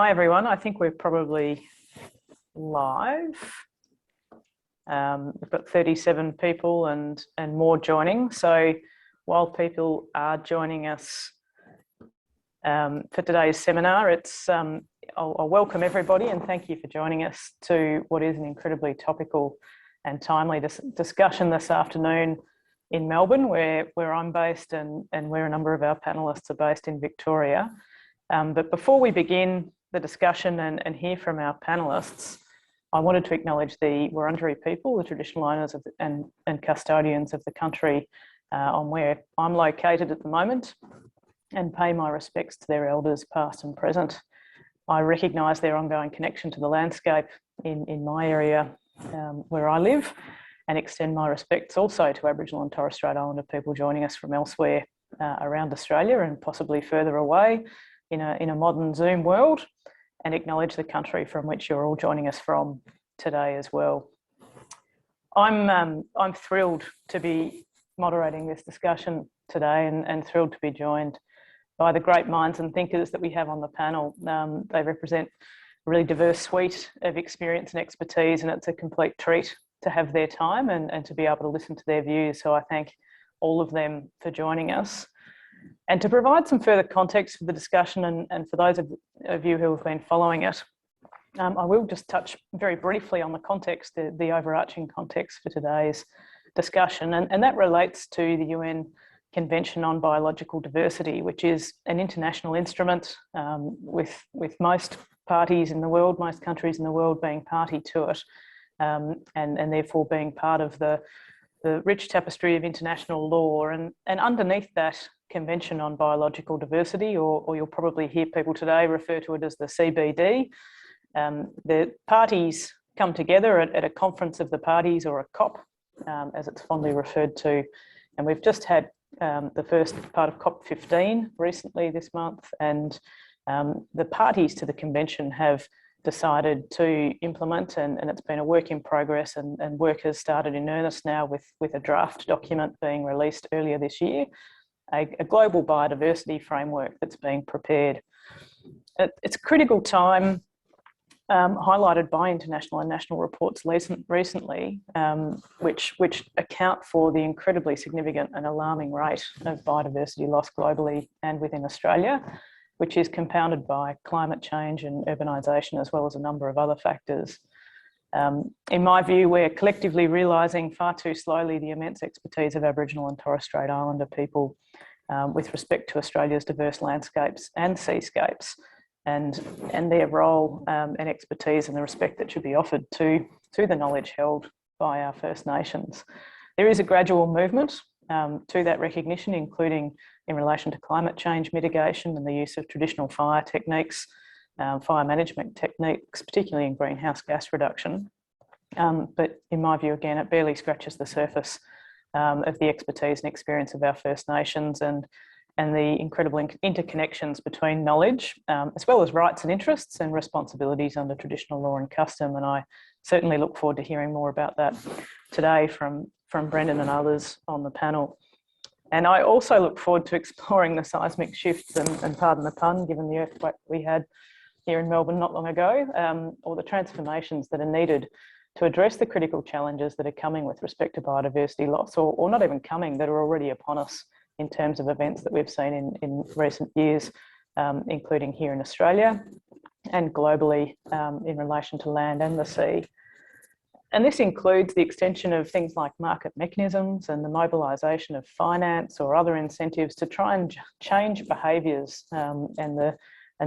Hi everyone, I think we're probably live. We've got 37 people and more joining. So while people are joining us for today's seminar, I'll welcome everybody and thank you for joining us to what is an incredibly topical and timely discussion this afternoon in Melbourne, where I'm based and where a number of our panellists are based in Victoria. But before we begin the discussion and hear from our panellists, I wanted to acknowledge the Wurundjeri people, the traditional owners of and custodians of the country on where I'm located at the moment, and pay my respects to their elders past and present. I recognise their ongoing connection to the landscape in my area where I live, and extend my respects also to Aboriginal and Torres Strait Islander people joining us from elsewhere around Australia and possibly further away in a modern Zoom world, and acknowledge the country from which you're all joining us from today as well. I'm thrilled to be moderating this discussion today and thrilled to be joined by the great minds and thinkers that we have on the panel. They represent a really diverse suite of experience and expertise, and it's a complete treat to have their time and to be able to listen to their views. So I thank all of them for joining us. And to provide some further context for the discussion and for those of you who have been following it, I will just touch very briefly on the context, the overarching context for today's discussion, and that relates to the UN Convention on Biological Diversity, which is an international instrument with most parties in the world, most countries in the world being party to it, and therefore being part of the rich tapestry of international law. And underneath that Convention on Biological Diversity, or you'll probably hear people today refer to it as the CBD, the parties come together at a conference of the parties, or a COP, as it's fondly referred to. And we've just had the first part of COP 15 recently this month, and the parties to the convention have decided to implement, and it's been a work in progress, and work has started in earnest now with a draft document being released earlier this year, a global biodiversity framework that's being prepared. It's a critical time, highlighted by international and national reports recently, which account for the incredibly significant and alarming rate of biodiversity loss globally and within Australia, which is compounded by climate change and urbanisation, as well as a number of other factors. In my view, we're collectively realising far too slowly the immense expertise of Aboriginal and Torres Strait Islander people with respect to Australia's diverse landscapes and seascapes, and their role and expertise and the respect that should be offered to the knowledge held by our First Nations. There is a gradual movement to that recognition, including in relation to climate change mitigation and the use of traditional fire techniques, fire management techniques, particularly in greenhouse gas reduction. But in my view, again, it barely scratches the surface of the expertise and experience of our First Nations and the incredible interconnections between knowledge, as well as rights and interests and responsibilities under traditional law and custom. And I certainly look forward to hearing more about that today from Brendan and others on the panel. And I also look forward to exploring the seismic shifts and pardon the pun, given the earthquake we had here in Melbourne not long ago, or the transformations that are needed to address the critical challenges that are coming with respect to biodiversity loss, or not even coming, that are already upon us in terms of events that we've seen in recent years, including here in Australia and globally in relation to land and the sea. And this includes the extension of things like market mechanisms and the mobilisation of finance or other incentives to try and change behaviours and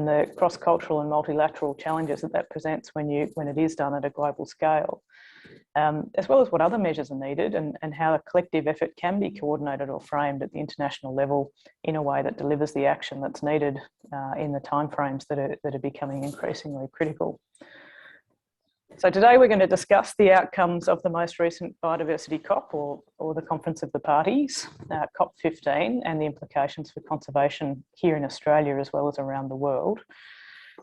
the cross-cultural and multilateral challenges that presents when it is done at a global scale, as well as what other measures are needed and how a collective effort can be coordinated or framed at the international level in a way that delivers the action that's needed in the timeframes that are becoming increasingly critical. So today we're going to discuss the outcomes of the most recent biodiversity COP, or the Conference of the Parties, COP 15, and the implications for conservation here in Australia as well as around the world.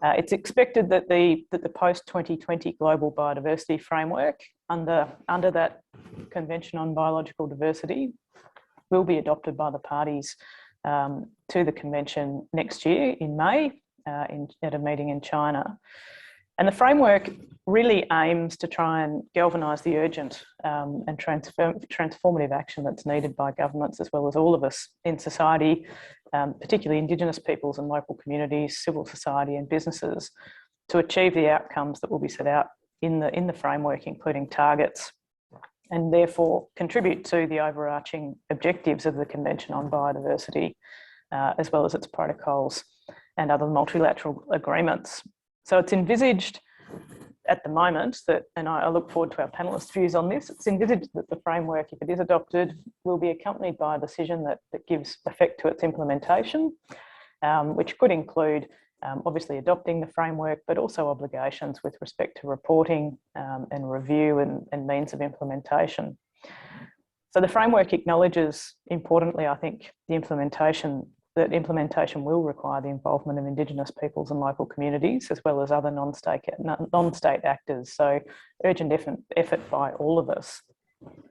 It's expected that the post-2020 global biodiversity framework under that Convention on Biological Diversity will be adopted by the parties to the convention next year in May, at a meeting in China. And the framework really aims to try and galvanise the urgent and transformative action that's needed by governments as well as all of us in society, particularly Indigenous peoples and local communities, civil society and businesses, to achieve the outcomes that will be set out in the framework, including targets, and therefore contribute to the overarching objectives of the Convention on Biodiversity, as well as its protocols and other multilateral agreements. So it's envisaged at the moment that, and I look forward to our panellists' views on this, it's envisaged that the framework, if it is adopted, will be accompanied by a decision that gives effect to its implementation, which could include obviously adopting the framework, but also obligations with respect to reporting and review and means of implementation. So the framework acknowledges, importantly, I think, that implementation will require the involvement of Indigenous peoples and local communities, as well as other non-state actors. So urgent effort by all of us.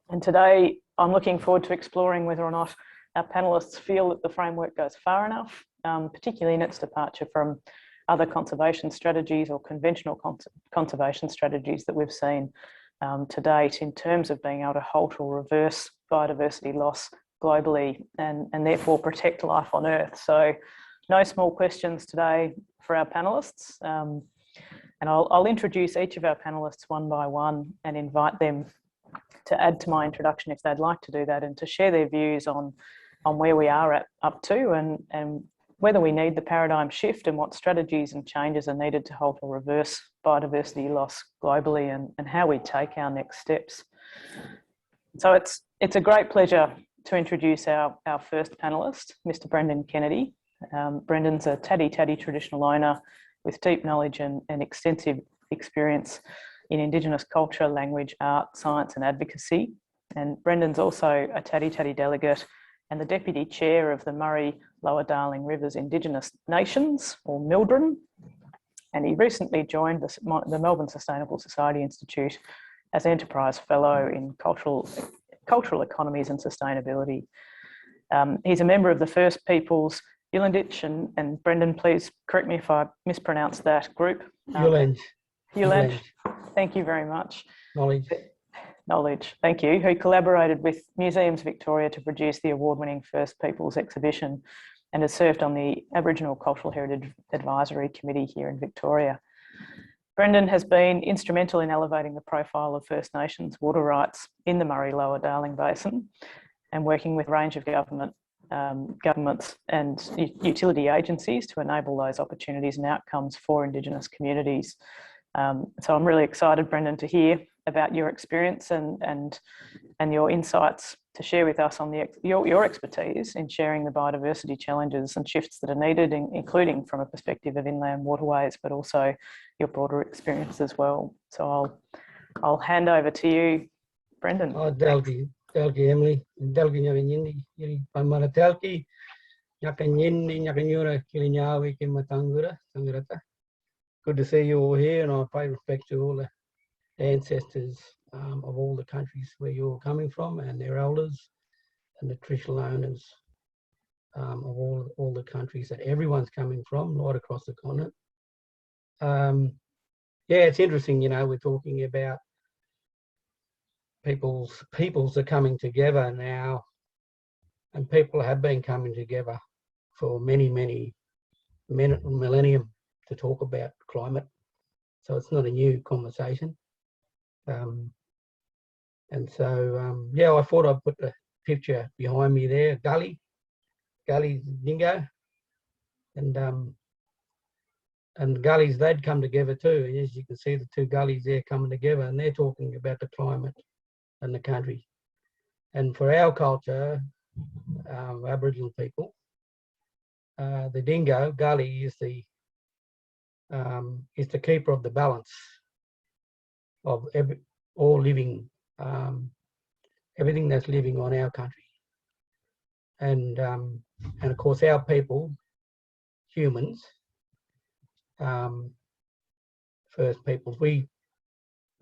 And today, I'm looking forward to exploring whether or not our panellists feel that the framework goes far enough, particularly in its departure from other conservation strategies or conventional conservation strategies that we've seen to date, in terms of being able to halt or reverse biodiversity loss globally and therefore protect life on Earth. So no small questions today for our panellists. And I'll introduce each of our panellists one by one and invite them to add to my introduction if they'd like to do that, and to share their views on where we are up to and whether we need the paradigm shift and what strategies and changes are needed to halt or reverse biodiversity loss globally, and how we take our next steps. So it's a great pleasure to introduce our first panellist, Mr. Brendan Kennedy. Brendan's a Tadi traditional owner with deep knowledge and extensive experience in Indigenous culture, language, art, science and advocacy. And Brendan's also a Tadi delegate and the Deputy Chair of the Murray Lower Darling Rivers Indigenous Nations, or MILDRIN. And he recently joined the Melbourne Sustainable Society Institute as Enterprise Fellow in Cultural Economies and Sustainability. He's a member of the First Peoples Ulanditch, and Brendan, please correct me if I mispronounce that group. Ulanditch. Thank you very much. Knowledge, thank you. Who collaborated with Museums Victoria to produce the award-winning First Peoples exhibition, and has served on the Aboriginal Cultural Heritage Advisory Committee here in Victoria. Brendan has been instrumental in elevating the profile of First Nations water rights in the Murray Lower Darling Basin, and working with a range of governments and utility agencies to enable those opportunities and outcomes for Indigenous communities. So I'm really excited, Brendan, to hear about your experience and your insights to share with us on your expertise in sharing the biodiversity challenges and shifts that are needed, including from a perspective of inland waterways, but also your broader experience as well. So I'll hand over to you, Brendan. Dalgi Emily, Dalgi Nyavini, Pamara Dalki, Yakanyini, Yakanyura, Kilinyawi, Kimatangura, Sangurata. Good to see you all here, and I pay respect to all the ancestors of all the countries where you're coming from, and their elders and the traditional owners of all the countries that everyone's coming from, right across the continent. Yeah, it's interesting, you know, we're talking about peoples are coming together now, and people have been coming together for many millennium to talk about climate. So it's not a new conversation. And so, yeah, I thought I'd put the picture behind me there, Gully's dingo. And gullies, they'd come together too. And as you can see, the two gullies there coming together, and they're talking about the climate and the country. And for our culture, Aboriginal people, the dingo, gully, is the keeper of the balance of all living, everything that's living on our country. And of course, our people, humans, First Peoples, we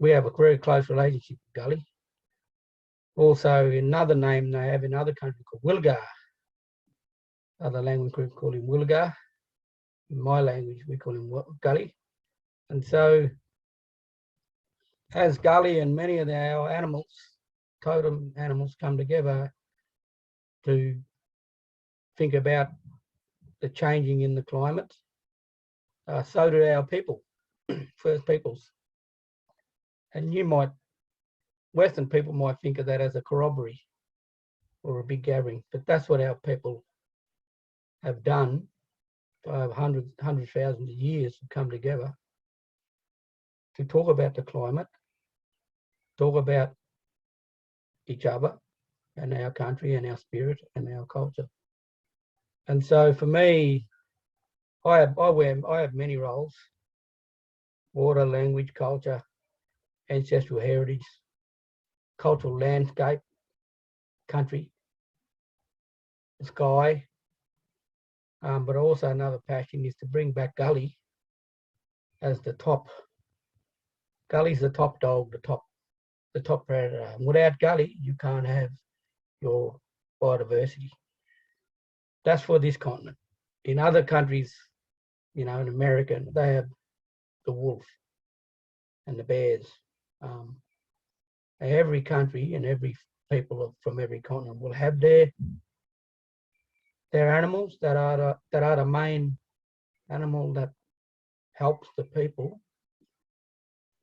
have a very close relationship with Gully. Also, another name they have in other countries called Wilgar. Other language groups call him Wilgar. In my language, we call him gully. And so as gully and many of our animals, totem animals, come together to think about the changing in the climate, so do our people, First Peoples. And Western people might think of that as a corroboree or a big gathering, but that's what our people have done for hundreds of thousands of years, to come together to talk about the climate, talk about each other and our country and our spirit and our culture. And so for me, I have many roles: water, language, culture, ancestral heritage, cultural landscape, country, sky. But also another passion is to bring back gully as the top. Gully's the top dog, the top predator. And without gully, you can't have your biodiversity. That's for this continent. In other countries, in America, they have the wolf and the bears. Every country and every people from every continent will have their animals that are the main animal that helps the people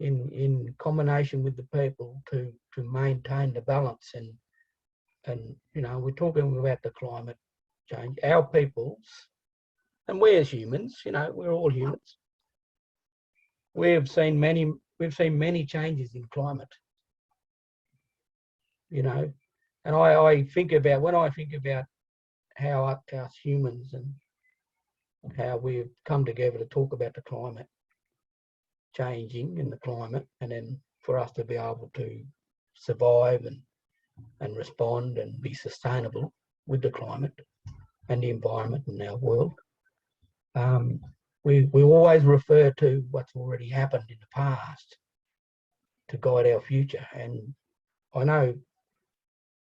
in combination with the people to maintain the balance. And we're talking about the climate change. Our peoples, and we as humans, we're all humans. We've seen many changes in climate. And I think about how us humans and how we've come together to talk about the climate changing in the climate, and then for us to be able to survive and respond and be sustainable with the climate and the environment in our world. We always refer to what's already happened in the past to guide our future. And I know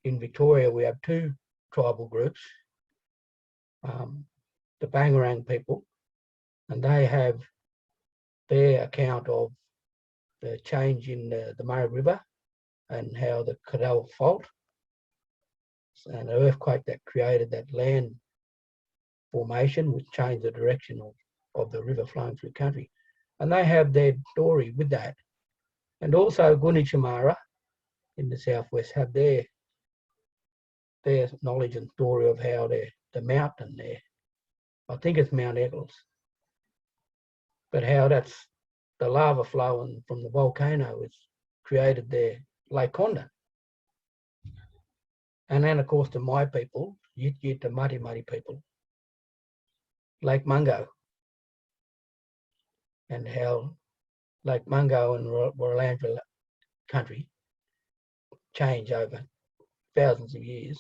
in Victoria we have two tribal groups, the Bangarang people, and they have their account of the change in the Murray River and how the Cadell Fault and the earthquake that created that land formation, which changed the direction of the river flowing through the country. And they have their story with that. And also Gunichamara in the southwest have their knowledge and story of how the mountain there, I think it's Mount Eccles, but how that's the lava flowing from the volcano has created their Lake Conda. And then, of course, to my people, Yit the Muddy people, Lake Mungo, and how Lake Mungo and Warrlandra country change over thousands of years.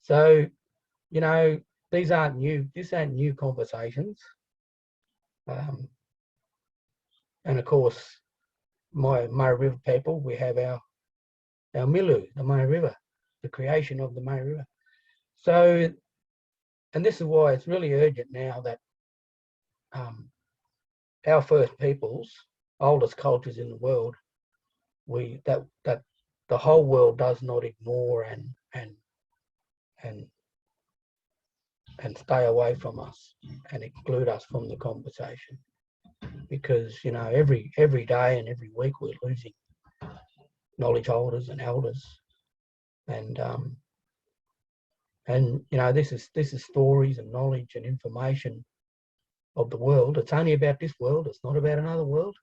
So, these aren't new conversations. And of course, my Murray River people, we have our Milu, the Murray River, the creation of the Murray River. So, and this is why it's really urgent now that our First Peoples, oldest cultures in the world, that the whole world does not ignore and stay away from us and exclude us from the conversation, because every day and every week we're losing knowledge holders and elders, and this is stories and knowledge and information of the world. It's only about this world. It's not about another world.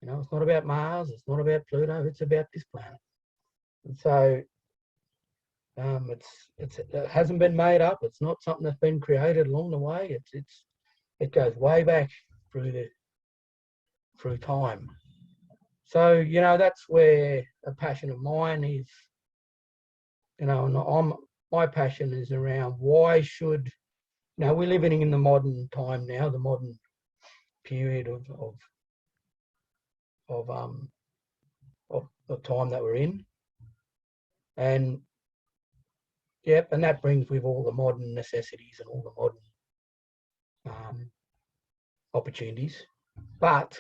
It's not about Mars. It's not about Pluto. It's about this planet. And so it hasn't been made up. It's not something that's been created along the way. It goes way back through time. So that's where a passion of mine is. And my passion is around why should we're living in the modern time now, the modern period of the time that we're in, and and that brings with all the modern necessities and all the opportunities, but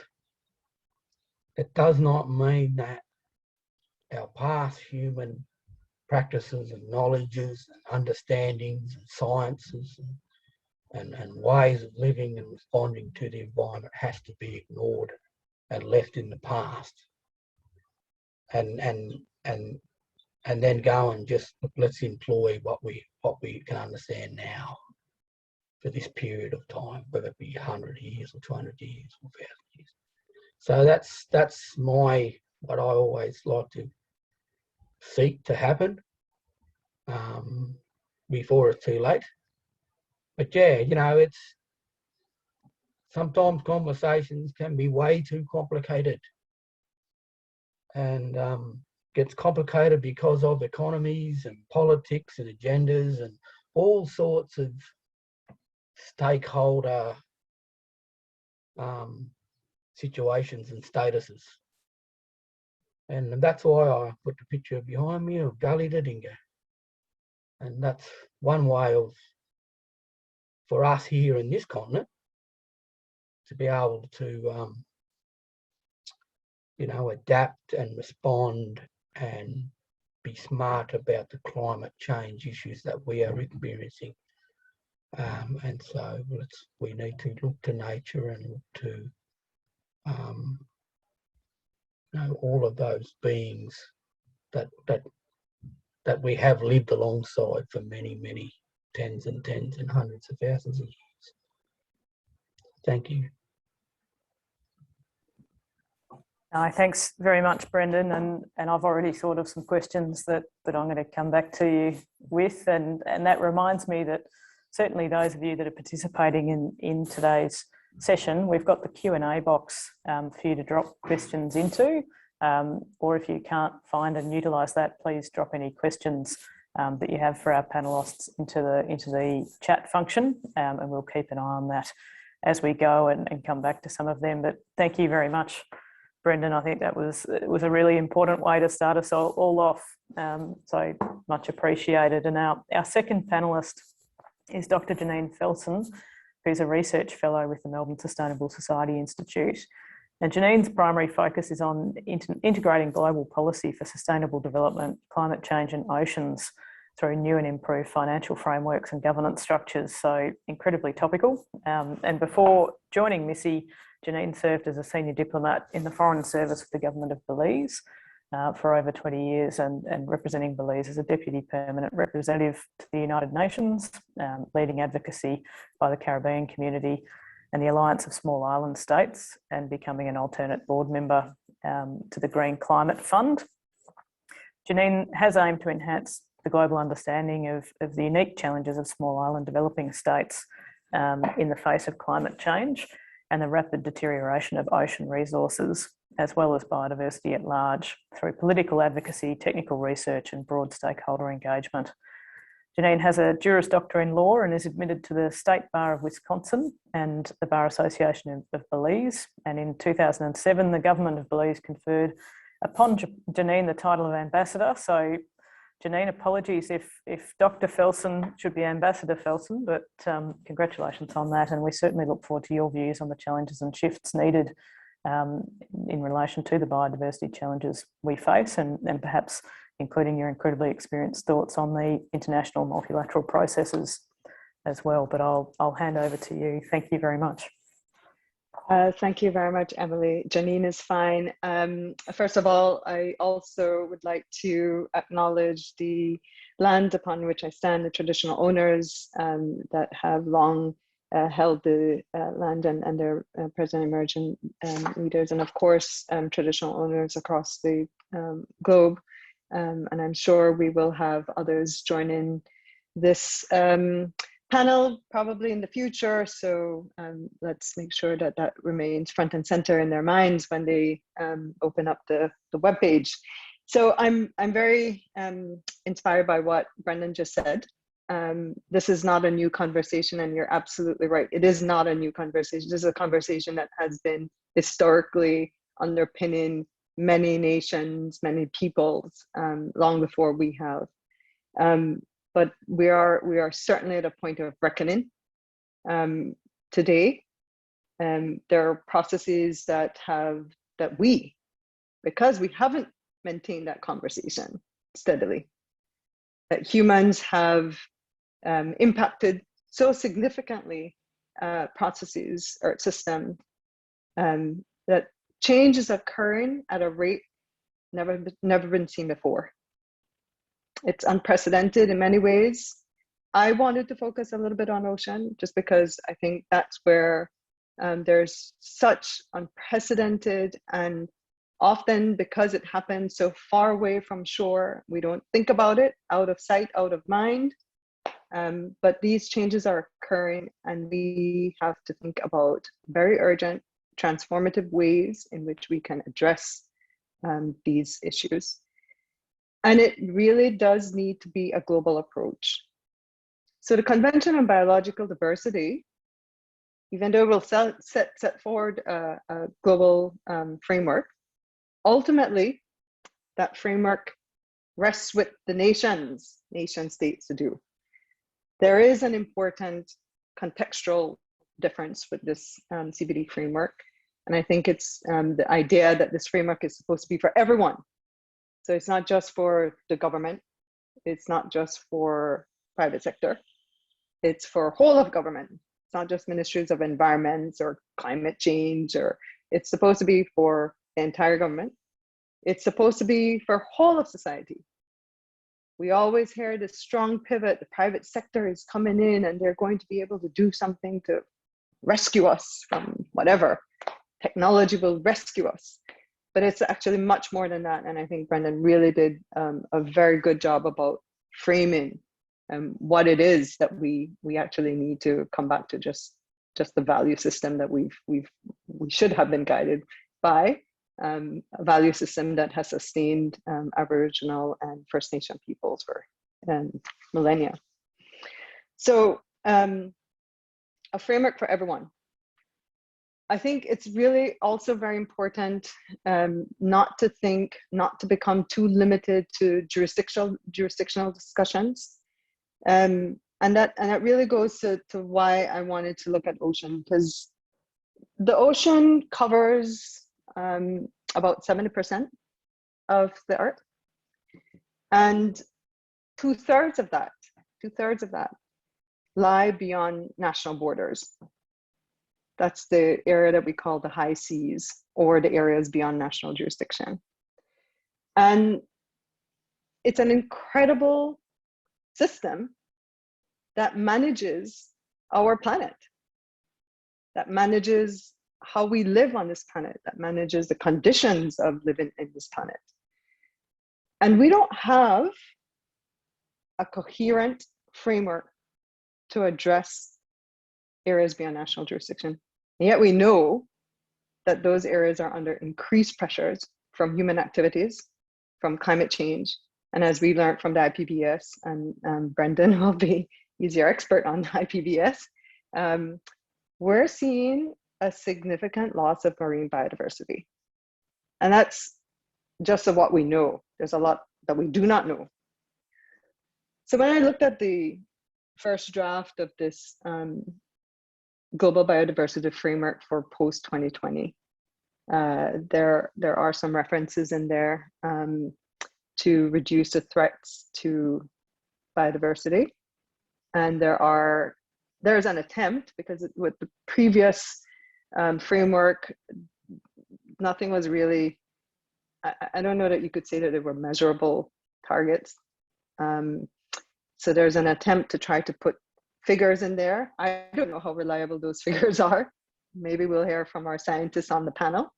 it does not mean that our past human practices and knowledges and understandings and sciences and ways of living and responding to the environment has to be ignored and left in the past, and then go and just let's employ what we can understand now for this period of time, whether it be 100 years or 200 years or 1,000 years. So that's what I always like to seek to happen before it's too late. But yeah, you know, it's sometimes conversations can be way too complicated, and gets complicated because of economies and politics and agendas and all sorts of stakeholder situations and statuses. And that's why I put the picture behind me of Gully Dodinga. And that's one way for us here in this continent to be able to, you know, adapt and respond and be smart about the climate change issues that we are experiencing. And so we need to look to nature and look to you know, all of those beings that we have lived alongside for many, many tens and hundreds of thousands of years. Thank you. Thanks very much, Brendan. And I've already thought of some questions that I'm going to come back to you with. And that reminds me that certainly those of you that are participating in today's session, we've got the Q&A box for you to drop questions into. Or if you can't find and utilise that, please drop any questions that you have for our panellists into the chat function, and we'll keep an eye on that as we go and come back to some of them. But thank you very much, Brendan. I think it was a really important way to start us all off, so much appreciated. And our second panellist is Dr. Janine Felson, who's a research fellow with the Melbourne Sustainable Society Institute. And Janine's primary focus is on integrating global policy for sustainable development, climate change and oceans through new and improved financial frameworks and governance structures. So incredibly topical. And before joining MISSI, Janine served as a senior diplomat in the Foreign Service of the Government of Belize for over 20 years and representing Belize as a deputy permanent representative to the United Nations, leading advocacy by the Caribbean community and the Alliance of Small Island States, and becoming an alternate board member to the Green Climate Fund. Janine has aimed to enhance the global understanding of the unique challenges of small island developing states in the face of climate change and the rapid deterioration of ocean resources, as well as biodiversity at large, through political advocacy, technical research and broad stakeholder engagement. Janine has a Juris Doctor in Law and is admitted to the State Bar of Wisconsin and the Bar Association of Belize. And in 2007, the Government of Belize conferred upon Janine the title of Ambassador. So Janine, apologies if Dr. Felson should be Ambassador Felson, but congratulations on that. And we certainly look forward to your views on the challenges and shifts needed in relation to the biodiversity challenges we face, and perhaps including your incredibly experienced thoughts on the international multilateral processes as well. But I'll hand over to you. Thank you very much. Thank you very much, Emily. Janine is fine. First of all, I also would like to acknowledge the land upon which I stand, the traditional owners that have long held the land and their present emerging leaders, and of course, traditional owners across the globe. And I'm sure we will have others join in this panel probably in the future. So let's make sure that that remains front and center in their minds when they open up the webpage. So I'm very inspired by what Brendan just said. This is not a new conversation, and you're absolutely right. It is not a new conversation. This is a conversation that has been historically underpinning many nations, many peoples, long before we have. But we are certainly at a point of reckoning. today. There are processes because we haven't maintained that conversation steadily, that humans have impacted so significantly processes or systems, that change is occurring at a rate never been seen before. It's unprecedented in many ways. I wanted to focus a little bit on ocean just because I think that's where there's such unprecedented, and often because it happens so far away from shore, we don't think about it, out of sight, out of mind. But these changes are occurring, and we have to think about very urgent, transformative ways in which we can address these issues. And it really does need to be a global approach. So the Convention on Biological Diversity, even though we'll set forward a global framework, ultimately that framework rests with the nation states to do. There is an important contextual difference with this CBD framework. And I think it's the idea that this framework is supposed to be for everyone. So it's not just for the government. It's not just for private sector. It's for whole of government. It's not just ministries of environments or climate change, or it's supposed to be for the entire government. It's supposed to be for whole of society. We always hear this strong pivot, the private sector is coming in and they're going to be able to do something to rescue us from whatever. Technology will rescue us. But it's actually much more than that. And I think Brendan really did a very good job about framing what it is that we actually need to come back to just the value system that we should have been guided by, a value system that has sustained Aboriginal and First Nation peoples for millennia. So a framework for everyone. I think it's really also very important not to become too limited to jurisdictional discussions. And that really goes to why I wanted to look at ocean, because the ocean covers about 70% of the earth, and two-thirds of that lie beyond national borders. That's the area that we call the high seas, or the areas beyond national jurisdiction. And it's an incredible system that manages our planet, that manages how we live on this planet, that manages the conditions of living in this planet. And we don't have a coherent framework to address areas beyond national jurisdiction. And yet we know that those areas are under increased pressures from human activities, from climate change. And as we learned from the IPBES, and Brendan will be, he's your expert on the IPBES, we're seeing a significant loss of marine biodiversity. And that's just what we know. There's a lot that we do not know. So when I looked at the first draft of this global biodiversity framework for post-2020, there are some references in there to reduce the threats to biodiversity. And there's an attempt, because with the previous framework, nothing was really, I don't know that you could say that they were measurable targets. So there's an attempt to try to put figures in there. I don't know how reliable those figures are. Maybe we'll hear from our scientists on the panel.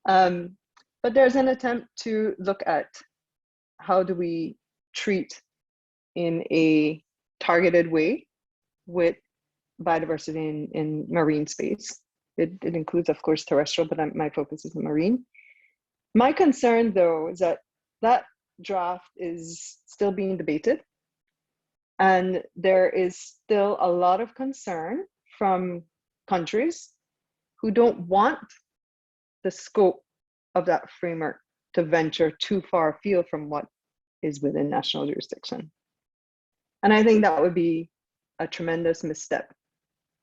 But there's an attempt to look at how do we treat in a targeted way with biodiversity in marine space. It includes, of course, terrestrial, but my focus is on marine. My concern, though, is that draft is still being debated. And there is still a lot of concern from countries who don't want the scope of that framework to venture too far afield from what is within national jurisdiction. And I think that would be a tremendous misstep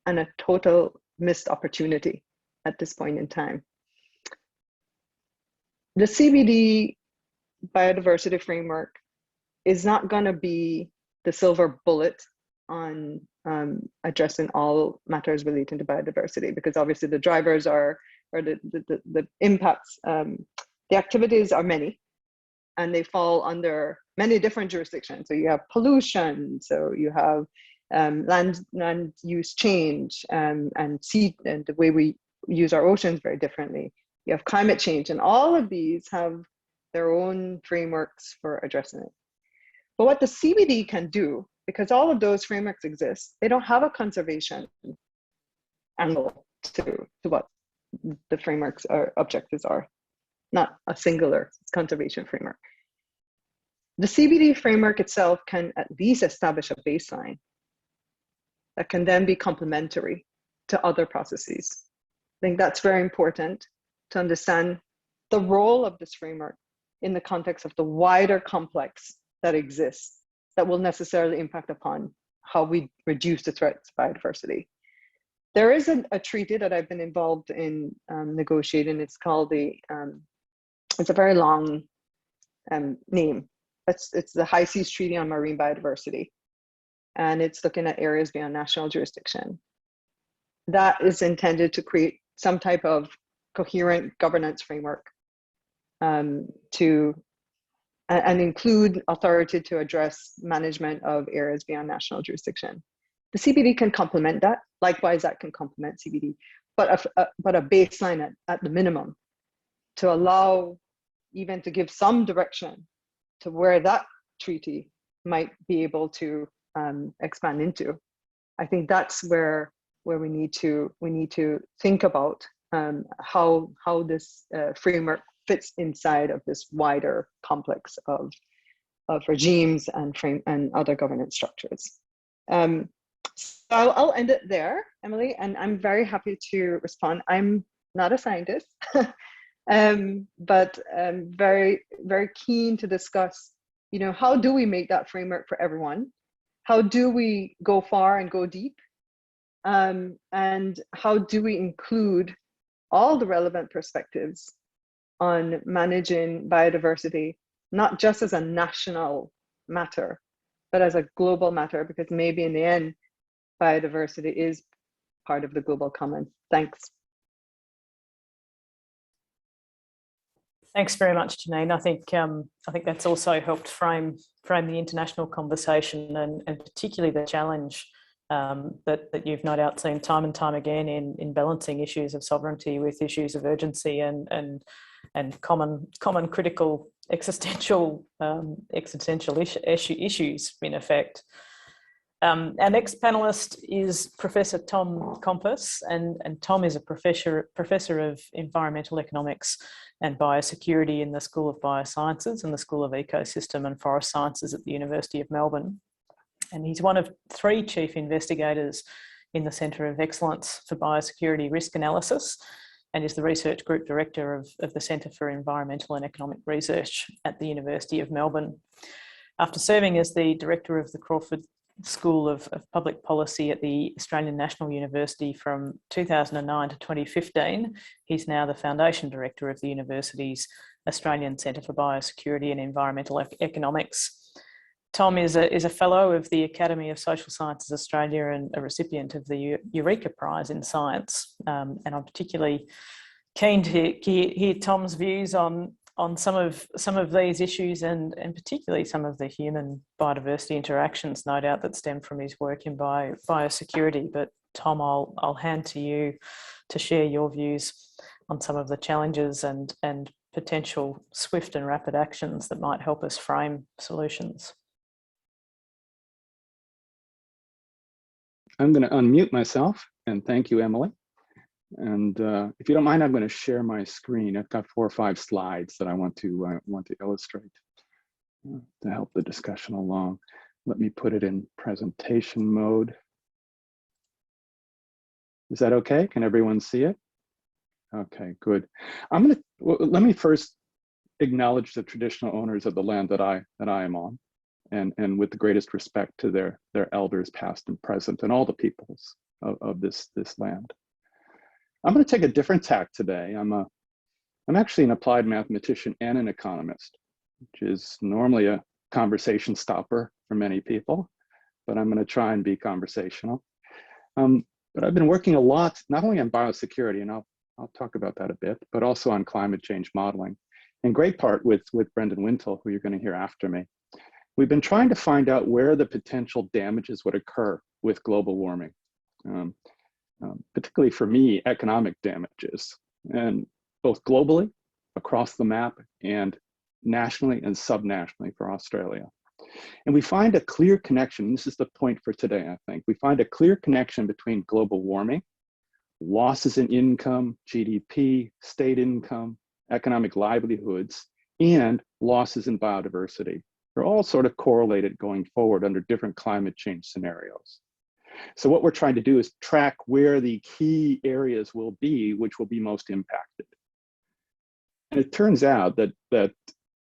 and a total missed opportunity at this point in time. The CBD biodiversity framework is not going to be the silver bullet on addressing all matters relating to biodiversity, because obviously the drivers are, or the impacts, the activities are many, and they fall under many different jurisdictions. So you have pollution, so you have land use change, and the way we use our oceans very differently. You have climate change, and all of these have their own frameworks for addressing it. But what the CBD can do, because all of those frameworks exist, they don't have a conservation angle to what the frameworks or objectives are, not a singular conservation framework. The CBD framework itself can at least establish a baseline that can then be complementary to other processes. I think that's very important to understand the role of this framework in the context of the wider complex that exists that will necessarily impact upon how we reduce the threats to biodiversity. There is a treaty that I've been involved in negotiating. It's called it's a very long name. It's the High Seas Treaty on Marine Biodiversity. And it's looking at areas beyond national jurisdiction. That is intended to create some type of coherent governance framework and include authority to address management of areas beyond national jurisdiction. The CBD can complement that. Likewise, that can complement CBD, but a baseline at the minimum to allow even to give some direction to where that treaty might be able to expand into. I think that's where we need to think about how this framework fits inside of this wider complex of regimes and other governance structures. So I'll end it there, Emily, and I'm very happy to respond. I'm not a scientist, but very, very keen to discuss, how do we make that framework for everyone? How do we go far and go deep? And how do we include all the relevant perspectives on managing biodiversity, not just as a national matter, but as a global matter, because maybe in the end, biodiversity is part of the global commons. Thanks. Thanks very much, Janine. I think that's also helped frame the international conversation and particularly the challenge that you've no doubt seen time and time again in balancing issues of sovereignty with issues of urgency and common critical existential issues in effect. Our next panellist is Professor Tom Kompas, and Tom is a professor of environmental economics and biosecurity in the School of Biosciences and the School of Ecosystem and Forest Sciences at the University of Melbourne. And he's one of 3 chief investigators in the Centre of Excellence for Biosecurity Risk Analysis, and is the research group director of the Centre for Environmental and Economic Research at the University of Melbourne. After serving as the director of the Crawford School of Public Policy at the Australian National University from 2009 to 2015, he's now the foundation director of the university's Australian Centre for Biosecurity and Environmental Economics. Tom is a fellow of the Academy of Social Sciences Australia and a recipient of the Eureka Prize in Science. And I'm particularly keen to hear Tom's views on some of these issues and particularly some of the human biodiversity interactions, no doubt, that stem from his work in biosecurity. But Tom, I'll hand to you to share your views on some of the challenges and potential swift and rapid actions that might help us frame solutions. I'm going to unmute myself, and thank you, Emily. And if you don't mind, I'm going to share my screen. I've got 4 or 5 slides that I want to illustrate to help the discussion along. Let me put it in presentation mode. Is that okay? Can everyone see it? Okay, good. Let me first acknowledge the traditional owners of the land that I am on. and with the greatest respect to their elders, past and present, and all the peoples of this land. I'm going to take a different tack today. I'm actually an applied mathematician and an economist, which is normally a conversation stopper for many people, but I'm going to try and be conversational. But I've been working a lot, not only on biosecurity, and I'll talk about that a bit, but also on climate change modeling, in great part with Brendan Wintle, who you're going to hear after me. We've been trying to find out where the potential damages would occur with global warming, particularly for me, economic damages, and both globally, across the map, and nationally and subnationally for Australia. And we find a clear connection, this is the point for today, I think. We find a clear connection between global warming, losses in income, GDP, state income, economic livelihoods, and losses in biodiversity. They're all sort of correlated going forward under different climate change scenarios. So what we're trying to do is track where the key areas will be, which will be most impacted. And it turns out that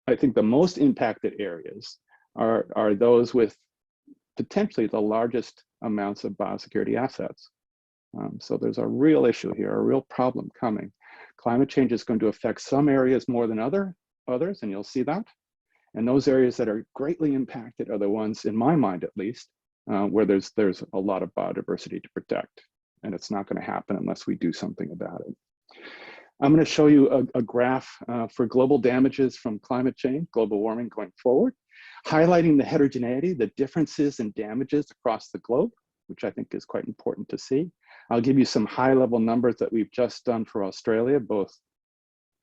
I think the most impacted areas are those with potentially the largest amounts of biosecurity assets. So there's a real issue here, a real problem coming. Climate change is going to affect some areas more than others, and you'll see that. And those areas that are greatly impacted are the ones, in my mind at least, where there's a lot of biodiversity to protect. And it's not going to happen unless we do something about it. I'm going to show you a graph for global damages from climate change, global warming going forward, highlighting the heterogeneity, the differences in damages across the globe, which I think is quite important to see. I'll give you some high-level numbers that we've just done for Australia, both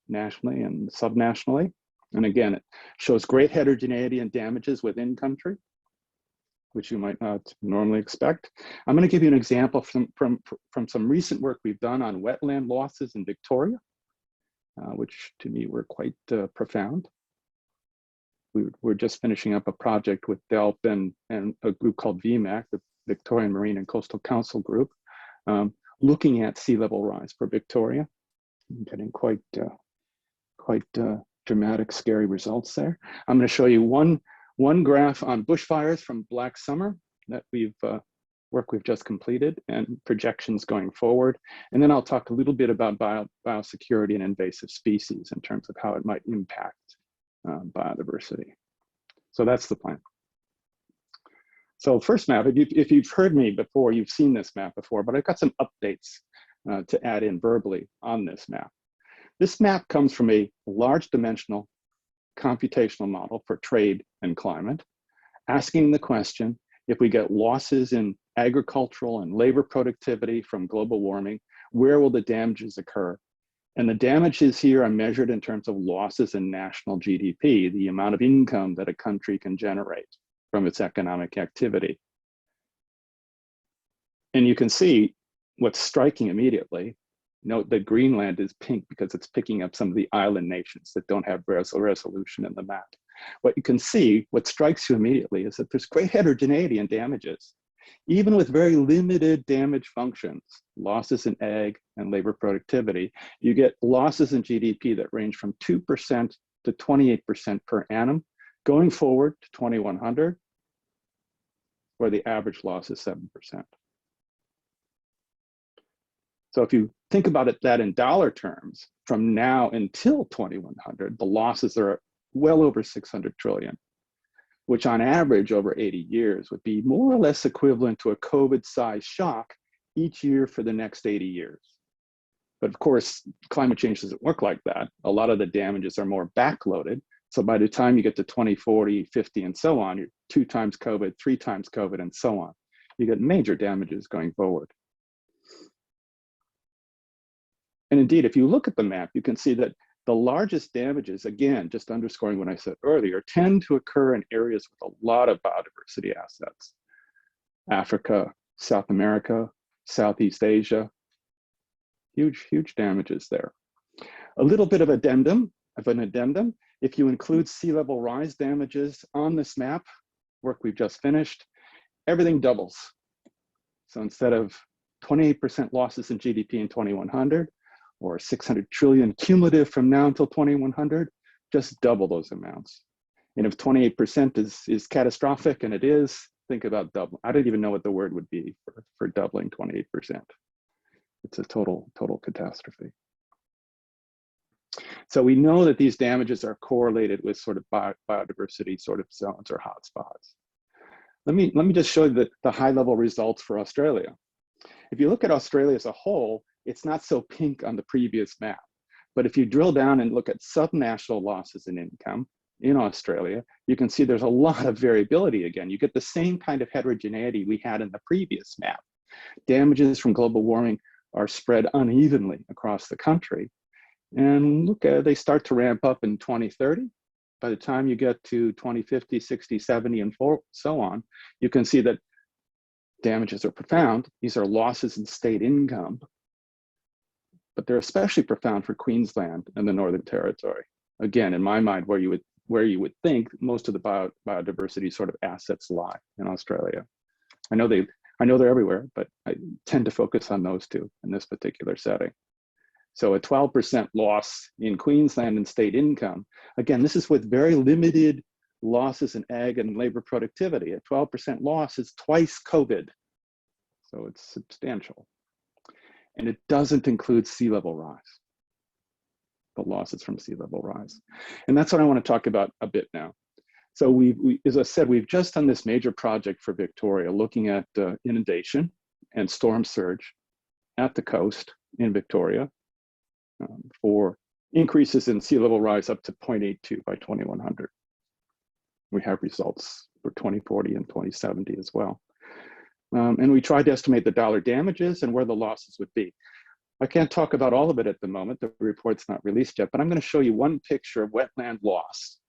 nationally and subnationally. And again, it shows great heterogeneity in damages within country, which you might not normally expect. I'm going to give you an example from some recent work we've done on wetland losses in Victoria, which to me were quite profound. We're just finishing up a project with DELP and a group called VMAC, the Victorian Marine and Coastal Council group, looking at sea level rise for Victoria. I'm getting quite dramatic, scary results there. I'm going to show you one graph on bushfires from Black Summer that work we've just completed, and projections going forward. And then I'll talk a little bit about biosecurity and invasive species in terms of how it might impact biodiversity. So that's the plan. So first map, if you've heard me before, you've seen this map before, but I've got some updates to add in verbally on this map. This map comes from a large dimensional computational model for trade and climate, asking the question, if we get losses in agricultural and labor productivity from global warming, where will the damages occur? And the damages here are measured in terms of losses in national GDP, the amount of income that a country can generate from its economic activity. And you can see what's striking immediately. Note that Greenland is pink because it's picking up some of the island nations that don't have resolution in the map. What you can see, what strikes you immediately, is that there's great heterogeneity in damages. Even with very limited damage functions, losses in ag and labor productivity, you get losses in GDP that range from 2% to 28% per annum, going forward to 2100, where the average loss is 7%. So if you think about it that in dollar terms, from now until 2100, the losses are well over 600 trillion, which on average over 80 years would be more or less equivalent to a COVID-sized shock each year for the next 80 years. But of course, climate change doesn't work like that. A lot of the damages are more backloaded. So by the time you get to 2040, 50, and so on, you're 2 times COVID, 3 times COVID, and so on. You get major damages going forward. And indeed, if you look at the map, you can see that the largest damages, again, just underscoring what I said earlier, tend to occur in areas with a lot of biodiversity assets. Africa, South America, Southeast Asia, huge, huge damages there. A little bit of an addendum, if you include sea level rise damages on this map, work we've just finished, everything doubles. So instead of 28% losses in GDP in 2100, or 600 trillion cumulative from now until 2100, just double those amounts. And if 28% is catastrophic, and it is, think about doubling. I don't even know what the word would be for doubling 28%. It's a total catastrophe. So we know that these damages are correlated with sort of biodiversity sort of zones or hotspots. Let me just show you the high level results for Australia. If you look at Australia as a whole, it's not so pink on the previous map. But if you drill down and look at subnational losses in income in Australia, you can see there's a lot of variability again. You get the same kind of heterogeneity we had in the previous map. Damages from global warming are spread unevenly across the country. And look, they start to ramp up in 2030. By the time you get to 2050, 60, 70, and so on, you can see that damages are profound. These are losses in state income, but they're especially profound for Queensland and the Northern Territory. Again, in my mind, where you would think most of the biodiversity sort of assets lie in Australia. I know they're everywhere, but I tend to focus on those two in this particular setting. So a 12% loss in Queensland and state income. Again, this is with very limited losses in ag and labor productivity. A 12% loss is twice COVID. So it's substantial. And it doesn't include sea level rise, the losses from sea level rise. And that's what I want to talk about a bit now. So we as I said, we've just done this major project for Victoria, looking at inundation and storm surge at the coast in Victoria for increases in sea level rise up to 0.82 by 2100. We have results for 2040 and 2070 as well. And we tried to estimate the dollar damages and where the losses would be. I can't talk about all of it at the moment. The report's not released yet, but I'm going to show you one picture of wetland loss.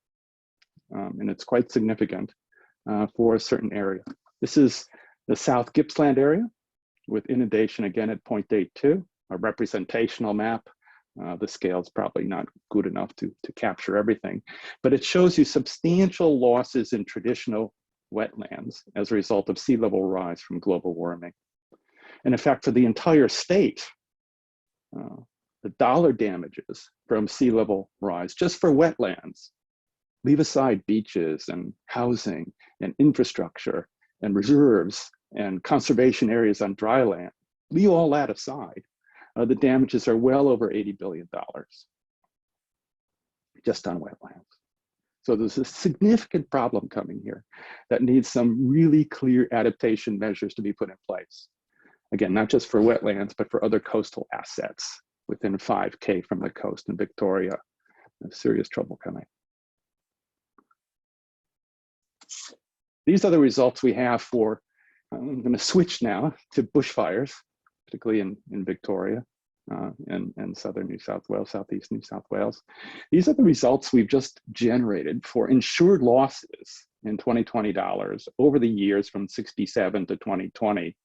And it's quite significant for a certain area. This is the South Gippsland area with inundation again at 0.82, a representational map. The scale is probably not good enough to capture everything, but it shows you substantial losses in traditional wetlands as a result of sea level rise from global warming. And in fact, for the entire state, the dollar damages from sea level rise just for wetlands, leave aside beaches and housing and infrastructure and reserves and conservation areas on dry land, leave all that aside, the damages are well over $80 billion just on wetlands. So there's a significant problem coming here that needs some really clear adaptation measures to be put in place. Again, not just for wetlands, but for other coastal assets within 5K from the coast in Victoria. There's serious trouble coming. These are the results we have for, I'm going to switch now to bushfires, particularly in Victoria and southern New South Wales, southeast New South Wales. These are the results we've just generated for insured losses in 2020 dollars over the years from 67 to 2020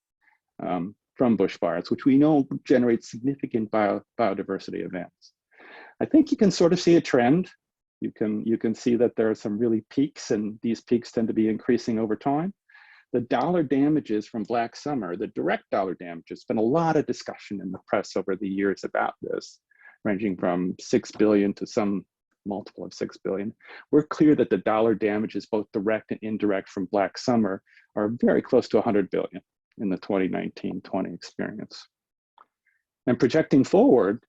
from bushfires, which we know generate significant biodiversity events. I think you can sort of see a trend. You can see that there are some really peaks, and these peaks tend to be increasing over time. The dollar damages from Black Summer, the direct dollar damages, been a lot of discussion in the press over the years about this, ranging from 6 billion to some multiple of 6 billion. We're clear that the dollar damages, both direct and indirect from Black Summer, are very close to 100 billion in the 2019-20 experience. And projecting forward,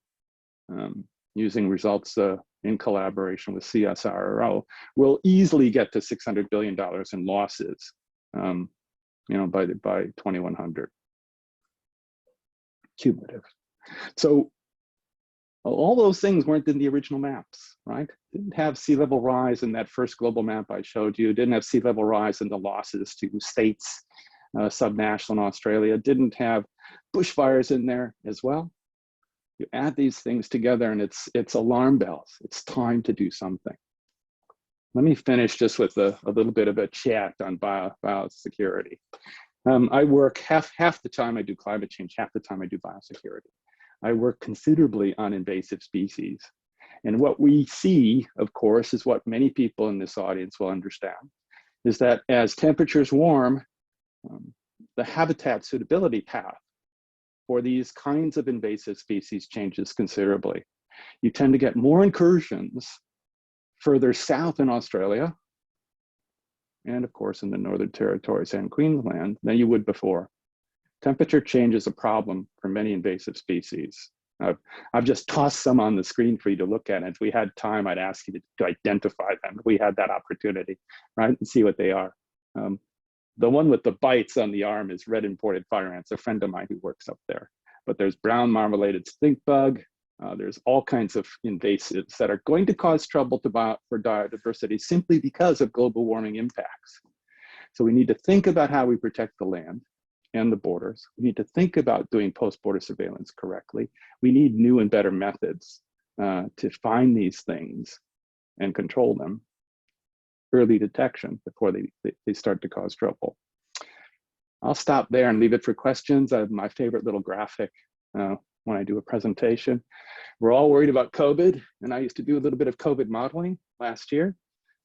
using results in collaboration with CSIRO, we'll easily get to $600 billion in losses, by 2100 cumulative. So all those things weren't in the original maps, right? Didn't have sea level rise in that first global map I showed you. Didn't have sea level rise in the losses to states, subnational in Australia. Didn't have bushfires in there as well. You add these things together and it's alarm bells. It's time to do something. Let me finish just with a little bit of a chat on biosecurity. I work half the time I do climate change, half the time I do biosecurity. I work considerably on invasive species. And what we see, of course, is what many people in this audience will understand, is that as temperatures warm, the habitat suitability path for these kinds of invasive species changes considerably. You tend to get more incursions further south in Australia, and of course in the Northern Territories and Queensland, than you would before. Temperature change is a problem for many invasive species. I've just tossed some on the screen for you to look at. And if we had time, I'd ask you to identify them if we had that opportunity, right? And see what they are. The one with the bites on the arm is red imported fire ants, a friend of mine who works up there. But there's brown marmorated stink bug. There's all kinds of invasives that are going to cause trouble for biodiversity simply because of global warming impacts. So we need to think about how we protect the land and the borders. We need to think about doing post-border surveillance correctly. We need new and better methods to find these things and control them. Early detection before they start to cause trouble. I'll stop there and leave it for questions. I have my favorite little graphic when I do a presentation. We're all worried about COVID, and I used to do a little bit of COVID modeling last year,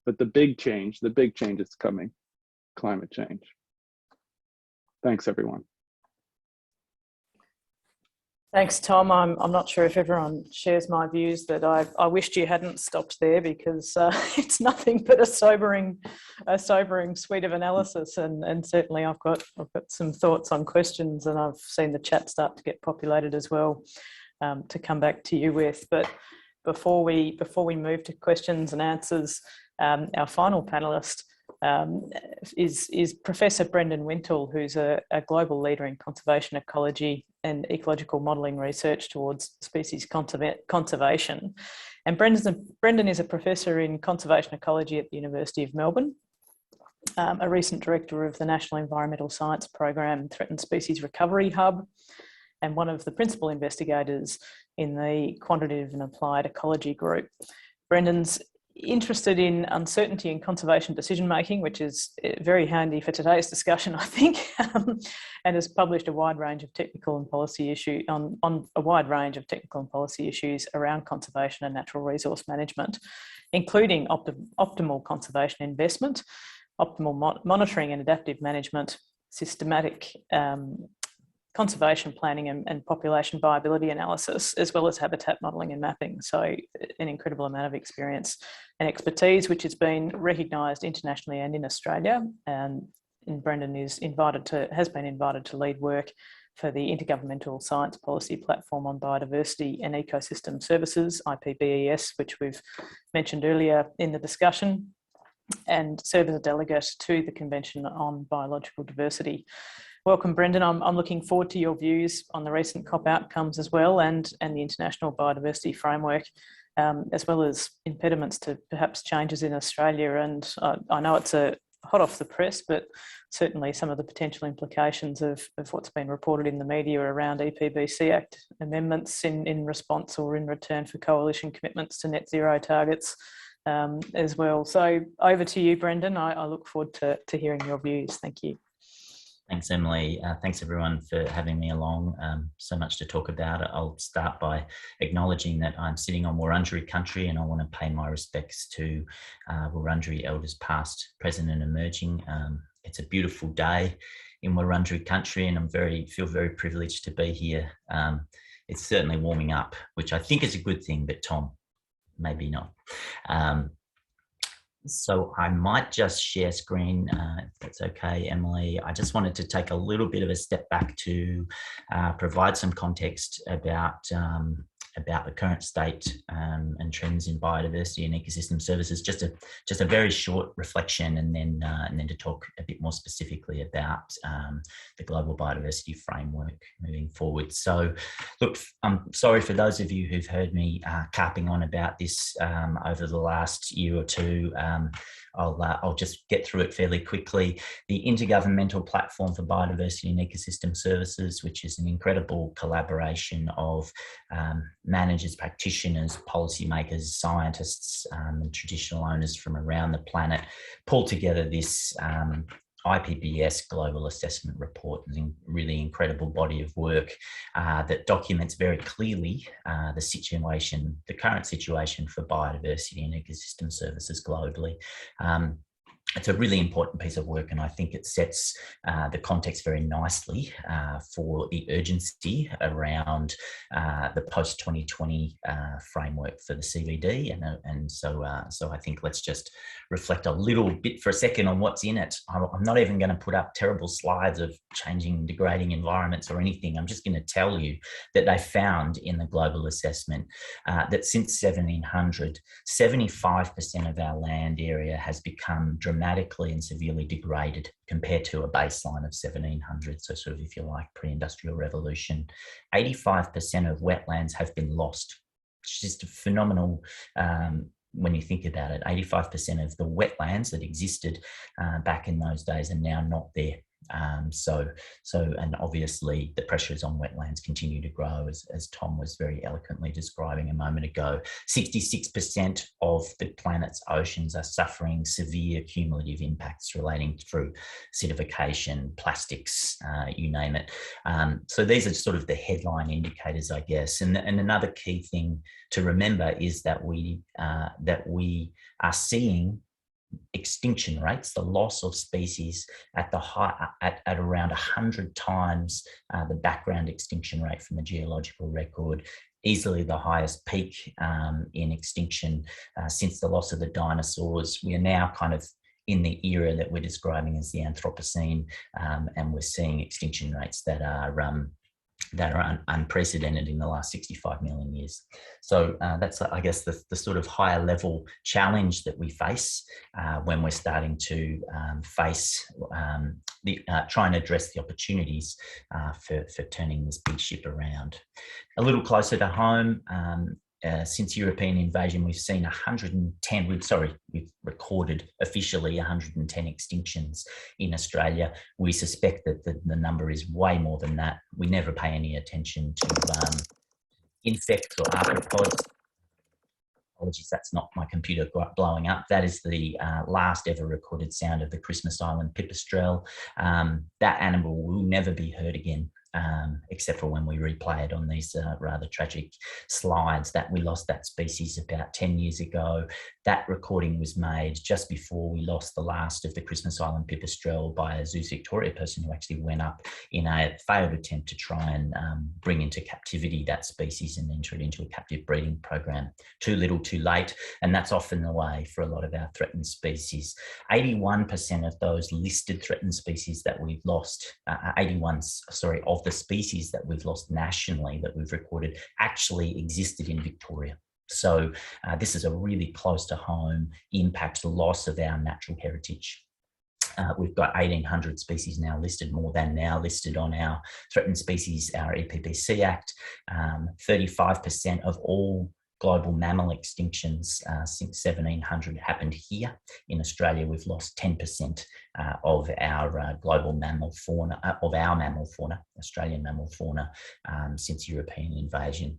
but the big change is coming, climate change. Thanks, everyone. Thanks, Tom. I'm not sure if everyone shares my views that I wished you hadn't stopped there, because it's nothing but a sobering suite of analysis, and certainly I've got some thoughts on questions, and I've seen the chat start to get populated as well to come back to you with. But before we move to questions and answers, our final panelist is Professor Brendan Wintle, who's a global leader in conservation ecology and ecological modelling research towards species conservation. And Brendan is a professor in conservation ecology at the University of Melbourne, a recent director of the National Environmental Science Program Threatened Species Recovery Hub, and one of the principal investigators in the Quantitative and Applied Ecology Group. Brendan's interested in uncertainty in conservation decision making, which is very handy for today's discussion, I think, and has published a wide range of technical and policy issues on a wide range of technical and policy issues around conservation and natural resource management, including optimal conservation investment, optimal monitoring and adaptive management, systematic conservation planning and population viability analysis, as well as habitat modelling and mapping. So an incredible amount of experience and expertise, which has been recognised internationally and in Australia. And Brendan has been invited to lead work for the Intergovernmental Science Policy Platform on Biodiversity and Ecosystem Services, IPBES, which we've mentioned earlier in the discussion, and serve as a delegate to the Convention on Biological Diversity. Welcome, Brendan. I'm looking forward to your views on the recent COP outcomes as well, and the International Biodiversity Framework, as well as impediments to perhaps changes in Australia. And I know it's a hot off the press, but certainly some of the potential implications of what's been reported in the media around EPBC Act amendments in response or in return for coalition commitments to net zero targets as well. So over to you, Brendan. I look forward to hearing your views. Thank you. Thanks, Emily. Thanks, everyone, for having me along. So much to talk about. I'll start by acknowledging that I'm sitting on Wurundjeri country, and I want to pay my respects to Wurundjeri elders past, present and emerging. It's a beautiful day in Wurundjeri country, and I feel very privileged to be here. It's certainly warming up, which I think is a good thing, but Tom, maybe not. So I might just share screen, if that's okay, Emily. I just wanted to take a little bit of a step back to provide some context about the current state and trends in biodiversity and ecosystem services. Just a very short reflection, and then to talk a bit more specifically about the global biodiversity framework moving forward. So, look, I'm sorry for those of you who've heard me carping on about this over the last year or two. I'll just get through it fairly quickly. The Intergovernmental Platform for Biodiversity and Ecosystem Services, which is an incredible collaboration of managers, practitioners, policymakers, scientists, and traditional owners from around the planet, pulled together this IPBES Global Assessment Report, a really incredible body of work that documents very clearly the current situation for biodiversity and ecosystem services globally. it's a really important piece of work, and I think it sets the context very nicely for the urgency around the post-2020 framework for the CBD. And so I think let's just reflect a little bit for a second on what's in it. I'm not even going to put up terrible slides of changing, degrading environments or anything. I'm just going to tell you that they found in the global assessment that since 1700, 75% of our land area has become dramatically and severely degraded compared to a baseline of 1700. So sort of, if you like, pre-industrial revolution. 85% of wetlands have been lost. It's just phenomenal when you think about it. 85% of the wetlands that existed back in those days are now not there. And obviously the pressures on wetlands continue to grow, as Tom was very eloquently describing a moment ago. 66% of the planet's oceans are suffering severe cumulative impacts relating through acidification, plastics, you name it. So these are sort of the headline indicators, I guess. And another key thing to remember is that we are seeing extinction rates, the loss of species at around 100 times the background extinction rate from the geological record, easily the highest peak in extinction since the loss of the dinosaurs. We are now kind of in the era that we're describing as the Anthropocene, and we're seeing extinction rates that are unprecedented in the last 65 million years. So that's, I guess, the sort of higher level challenge that we face when we're starting to try and address the opportunities for turning this big ship around. A little closer to home, since European invasion, we've seen 110, we've recorded officially 110 extinctions in Australia. We suspect that the number is way more than that. We never pay any attention to insects or arthropods. Apologies, that's not my computer blowing up. That is the last ever recorded sound of the Christmas Island pipistrelle. That animal will never be heard again. Except for when we replay it on these rather tragic slides. That we lost that species about 10 years ago. That recording was made just before we lost the last of the Christmas Island pipistrelle by a Zoos Victoria person who actually went up in a failed attempt to try and bring into captivity that species and enter it into a captive breeding program. Too little, too late, and that's often the way for a lot of our threatened species. 81% of those listed threatened species that we've lost, of the species that we've lost nationally that we've recorded actually existed in Victoria. So this is a really close to home impact, loss of our natural heritage. We've got 1,800 species now listed, more than now listed on our threatened species, our EPBC Act. 35% of all global mammal extinctions since 1700 happened here. In Australia, we've lost 10% of our global mammal fauna, Australian mammal fauna, since European invasion.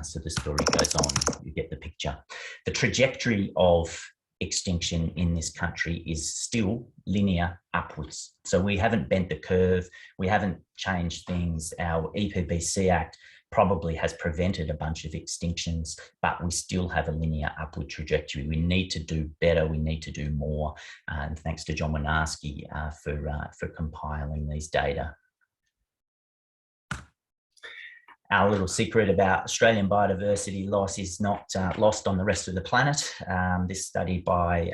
So the story goes on, you get the picture. The trajectory of extinction in this country is still linear upwards. So we haven't bent the curve, we haven't changed things. Our EPBC Act probably has prevented a bunch of extinctions, but we still have a linear upward trajectory. We need to do better, we need to do more. And thanks to John Winarski for compiling these data. Our little secret about Australian biodiversity loss is not lost on the rest of the planet. This study by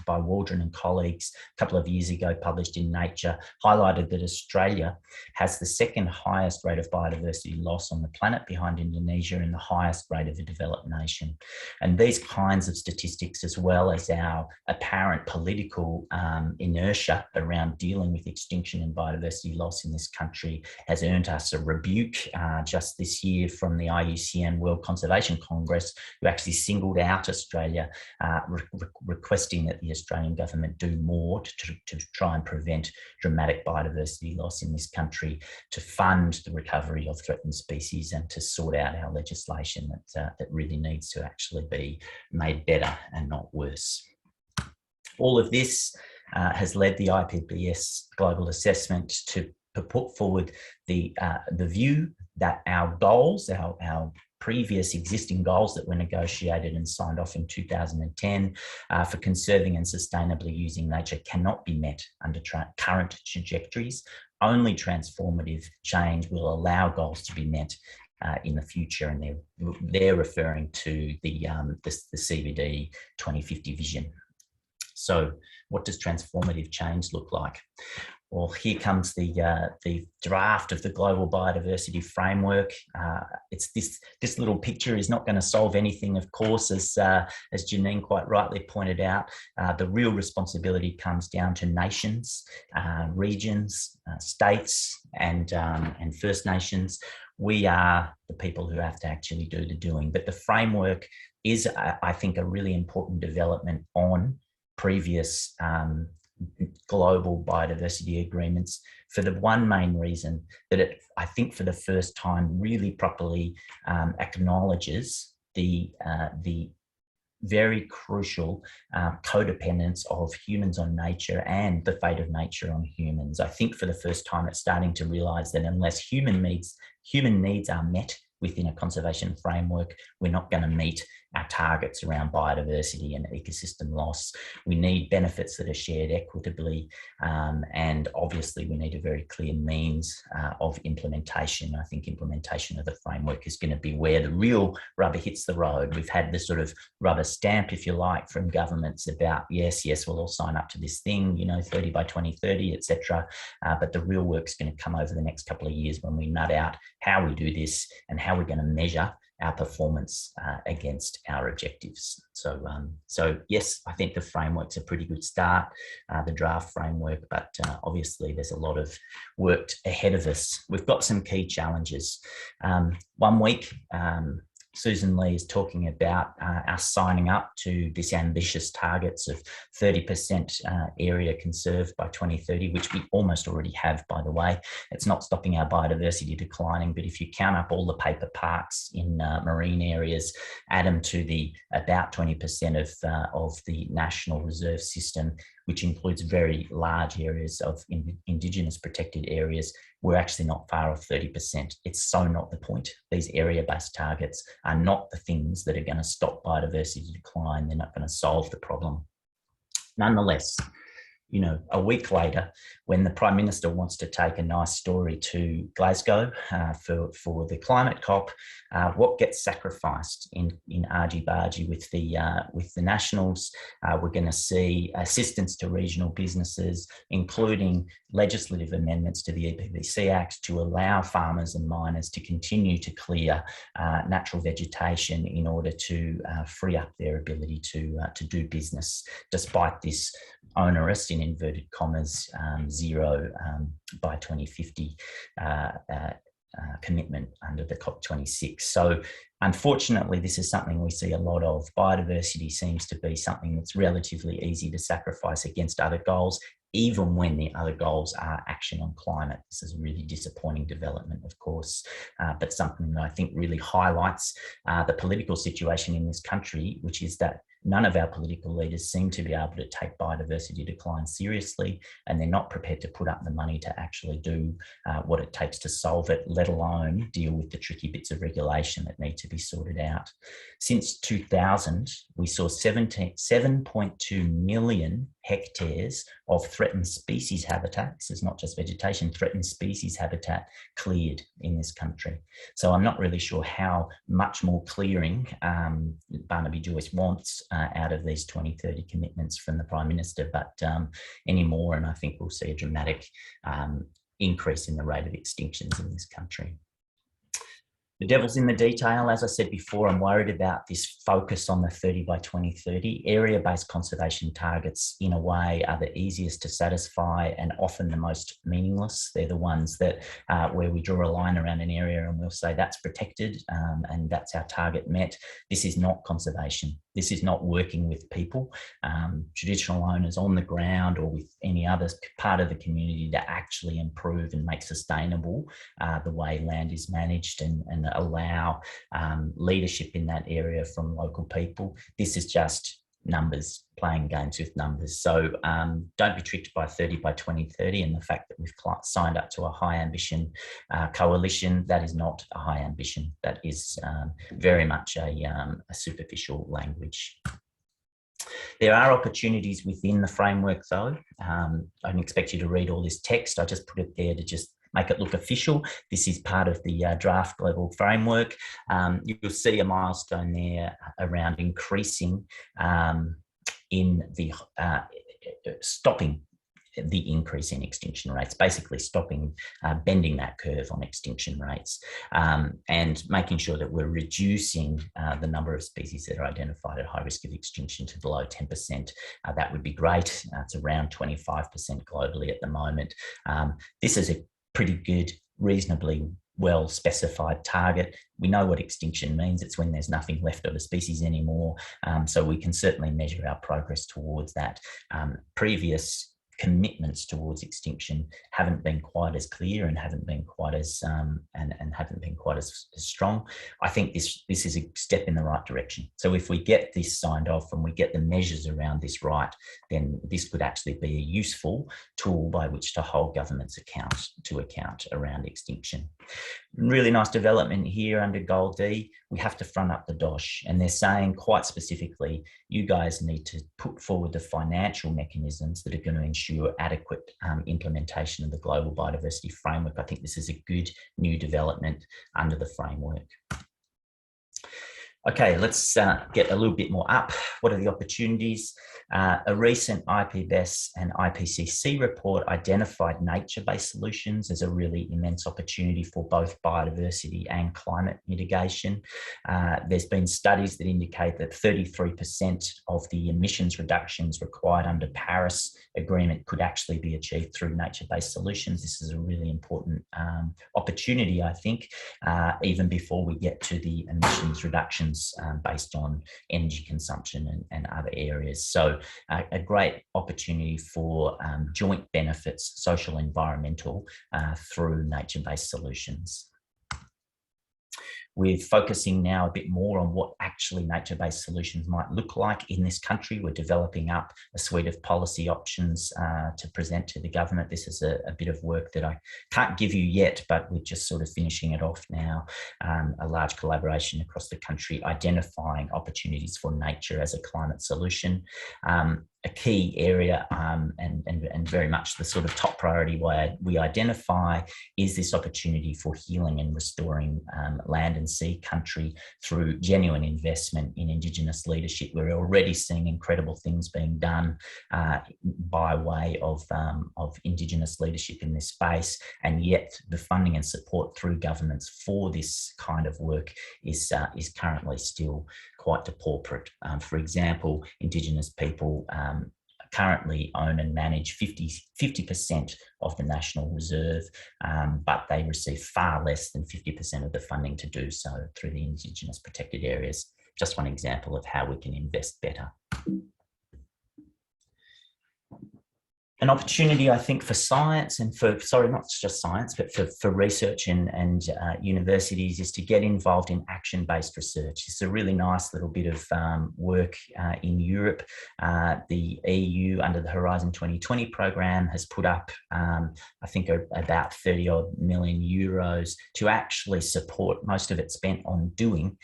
Waldron and colleagues a couple of years ago, published in Nature, highlighted that Australia has the second highest rate of biodiversity loss on the planet, behind Indonesia, and the highest rate of a developed nation. And these kinds of statistics, as well as our apparent political inertia around dealing with extinction and biodiversity loss in this country, has earned us a rebuke just this year from the IUCN World Conservation Congress, who actually singled out Australia, requesting that the Australian government do more to try and prevent dramatic biodiversity loss in this country, to fund the recovery of threatened species, and to sort out our legislation that really needs to actually be made better and not worse. All of this has led the IPBES global assessment to put forward the view that our goals, our previous existing goals that were negotiated and signed off in 2010 for conserving and sustainably using nature cannot be met under current trajectories. Only transformative change will allow goals to be met in the future, and they're referring to the CBD 2050 vision. So what does transformative change look like? Well, here comes the draft of the Global Biodiversity Framework. It's this little picture is not going to solve anything, of course, as Janine quite rightly pointed out. The real responsibility comes down to nations, regions, states, and First Nations. We are the people who have to actually do the doing. But the framework is, I think, a really important development on previous global biodiversity agreements, for the one main reason that it, I think, for the first time, really properly acknowledges the very crucial codependence of humans on nature and the fate of nature on humans. I think for the first time, it's starting to realise that unless human needs are met within a conservation framework, we're not going to meet our targets around biodiversity and ecosystem loss. We need benefits that are shared equitably, and obviously we need a very clear means of implementation. I think implementation of the framework is going to be where the real rubber hits the road. We've had this sort of rubber stamp, if you like, from governments about, yes, we'll all sign up to this thing, 30 by 2030, etc. But the real work's going to come over the next couple of years when we nut out how we do this and how we're going to measure our performance against our objectives. So yes, I think the framework's a pretty good start, the draft framework, but obviously there's a lot of work ahead of us. We've got some key challenges. 1 week, Susan Lee is talking about us signing up to this ambitious targets of 30% area conserved by 2030, which we almost already have, by the way. It's not stopping our biodiversity declining, but if you count up all the paper parks in marine areas, add them to the about 20% of the national reserve system, which includes very large areas of Indigenous protected areas, we're actually not far off 30%. It's so not the point. These area-based targets are not the things that are going to stop biodiversity decline. They're not going to solve the problem. Nonetheless, a week later, when the Prime Minister wants to take a nice story to Glasgow for the climate COP, what gets sacrificed in argy-bargy with the Nationals? We're going to see assistance to regional businesses, including legislative amendments to the EPBC Act to allow farmers and miners to continue to clear natural vegetation in order to free up their ability to do business, despite this onerous, in inverted commas, zero by 2050 commitment under the COP26. So unfortunately, this is something we see a lot of. Biodiversity seems to be something that's relatively easy to sacrifice against other goals, even when the other goals are action on climate. This is a really disappointing development, of course, but something that I think really highlights the political situation in this country, which is that none of our political leaders seem to be able to take biodiversity decline seriously, and they're not prepared to put up the money to actually do what it takes to solve it, let alone deal with the tricky bits of regulation that need to be sorted out. Since 2000, we saw 7.2 million hectares of threatened species habitat. This is not just vegetation, threatened species habitat cleared in this country. So I'm not really sure how much more clearing Barnaby Joyce wants out of these 2030 commitments from the Prime Minister, but any more, and I think we'll see a dramatic increase in the rate of extinctions in this country. The devil's in the detail. As I said before, I'm worried about this focus on the 30 by 2030. Area-based conservation targets, in a way, are the easiest to satisfy and often the most meaningless. They're the ones that where we draw a line around an area and we'll say that's protected and that's our target met. This is not conservation. This is not working with people, traditional owners on the ground or with any other part of the community to actually improve and make sustainable the way land is managed and allow leadership in that area from local people. This is just numbers, playing games with numbers. So don't be tricked by 30 by 2030 and the fact that we've signed up to a high ambition coalition. That is not a high ambition. That is very much a superficial language. There are opportunities within the framework though. I don't expect you to read all this text. I just put it there to just make it look official. This is part of the draft global framework. You'll see a milestone there around increasing in the stopping the increase in extinction rates, basically stopping, bending that curve on extinction rates, and making sure that we're reducing the number of species that are identified at high risk of extinction to below 10%. That would be great. It's around 25% globally at the moment. This is a pretty good, reasonably well specified target. We know what extinction means. It's when there's nothing left of a species anymore. So we can certainly measure our progress towards that. Previous commitments towards extinction haven't been quite as clear and haven't been quite as haven't been quite as strong. I think this is a step in the right direction. So if we get this signed off and we get the measures around this right, then this could actually be a useful tool by which to hold governments to account around extinction. Really nice development here under Goal D. We have to front up the DOSH, and they're saying quite specifically, you guys need to put forward the financial mechanisms that are going to ensure adequate implementation of the global biodiversity framework. I think this is a good new development under the framework. Okay, let's get a little bit more up. What are the opportunities? A recent IPBES and IPCC report identified nature-based solutions as a really immense opportunity for both biodiversity and climate mitigation. There's been studies that indicate that 33% of the emissions reductions required under Paris Agreement could actually be achieved through nature-based solutions. This is a really important opportunity, I think, even before we get to the emissions reductions based on energy consumption and other areas. So a great opportunity for joint benefits, social, environmental, through nature-based solutions. We're focusing now a bit more on what actually nature-based solutions might look like in this country. We're developing up a suite of policy options to present to the government. This is a bit of work that I can't give you yet, but we're just sort of finishing it off now. A large collaboration across the country, identifying opportunities for nature as a climate solution. A key area and very much the sort of top priority why we identify is this opportunity for healing and restoring land and sea country through genuine investment in Indigenous leadership. We're already seeing incredible things being done by way of Indigenous leadership in this space, and yet the funding and support through governments for this kind of work is currently still quite depauperate. For example, Indigenous people currently own and manage 50% of the National Reserve, but they receive far less than 50% of the funding to do so through the Indigenous protected areas. Just one example of how we can invest better. An opportunity, I think, for science and for, sorry, not just science, but for research and universities is to get involved in action-based research. It's a really nice little bit of work in Europe. The EU, under the Horizon 2020 program, has put up, I think, about 30 odd million euros to actually support, most of it spent on doing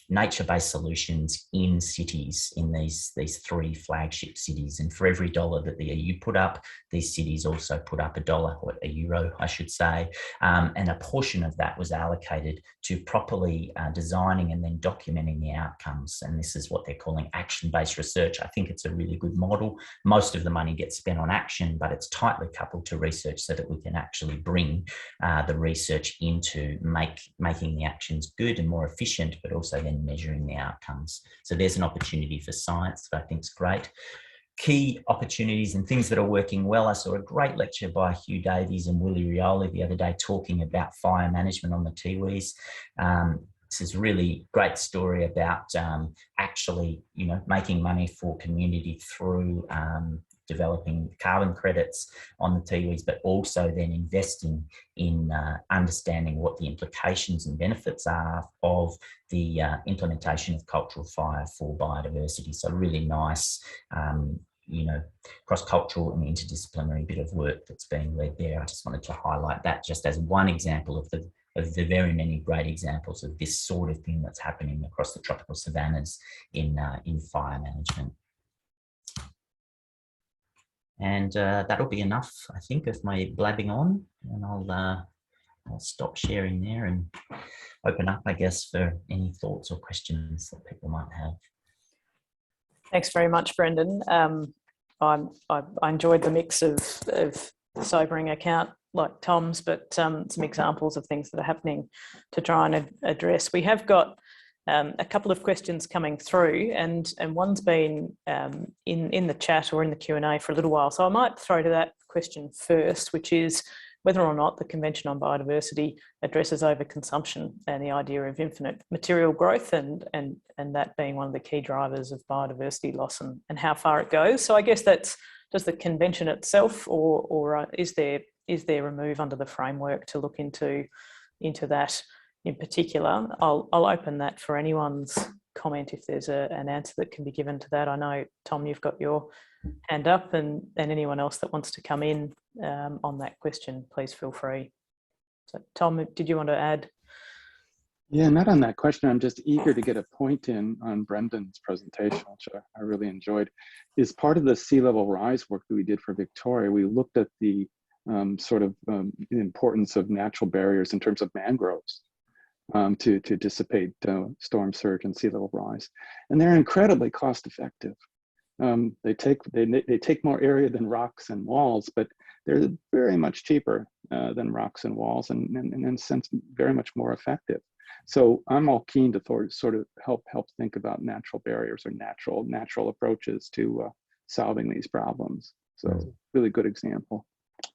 nature-based solutions in cities, in these three flagship cities. And for every dollar that the EU put up, these cities also put up $1, or a euro, I should say. And a portion of that was allocated to properly designing and then documenting the outcomes. And this is what they're calling action-based research. I think it's a really good model. Most of the money gets spent on action, but it's tightly coupled to research so that we can actually bring the research into making the actions good and more efficient, but also then measuring the outcomes. So there's an opportunity for science that I think is great. Key opportunities and things that are working well. I saw a great lecture by Hugh Davies and Willie Rioli the other day talking about fire management on the Tiwis. This is a really great story about actually, making money for community through developing carbon credits on the tiwis, but also then investing in understanding what the implications and benefits are of the implementation of cultural fire for biodiversity. So really nice, cross-cultural and interdisciplinary bit of work that's being led there. I just wanted to highlight that just as one example of the very many great examples of this sort of thing that's happening across the tropical savannas in fire management. And that'll be enough, I think, of my blabbing on, and I'll stop sharing there and open up, I guess, for any thoughts or questions that people might have. Thanks very much, Brendan. I enjoyed the mix of sobering account like Tom's, but some examples of things that are happening to try and address. We have got a couple of questions coming through, and one's been in the chat or in the Q&A for a little while. So I might throw to that question first, which is whether or not the Convention on Biodiversity addresses overconsumption and the idea of infinite material growth, and that being one of the key drivers of biodiversity loss and how far it goes. So I guess that's, does the convention itself, or is there a move under the framework to look into that in particular? I'll open that for anyone's comment if there's an answer that can be given to that. I know, Tom, you've got your hand up, and anyone else that wants to come in on that question, please feel free. So Tom, did you want to add? Yeah, not on that question. I'm just eager to get a point in on Brendan's presentation, which I really enjoyed. Is part of the sea level rise work that we did for Victoria, we looked at the importance of natural barriers in terms of mangroves to dissipate storm surge and sea level rise. And they're incredibly cost effective. They take more area than rocks and walls, but they're very much cheaper than rocks and walls, and in a sense, very much more effective. So I'm all keen to sort of help think about natural barriers or natural approaches to solving these problems. So it's a really good example.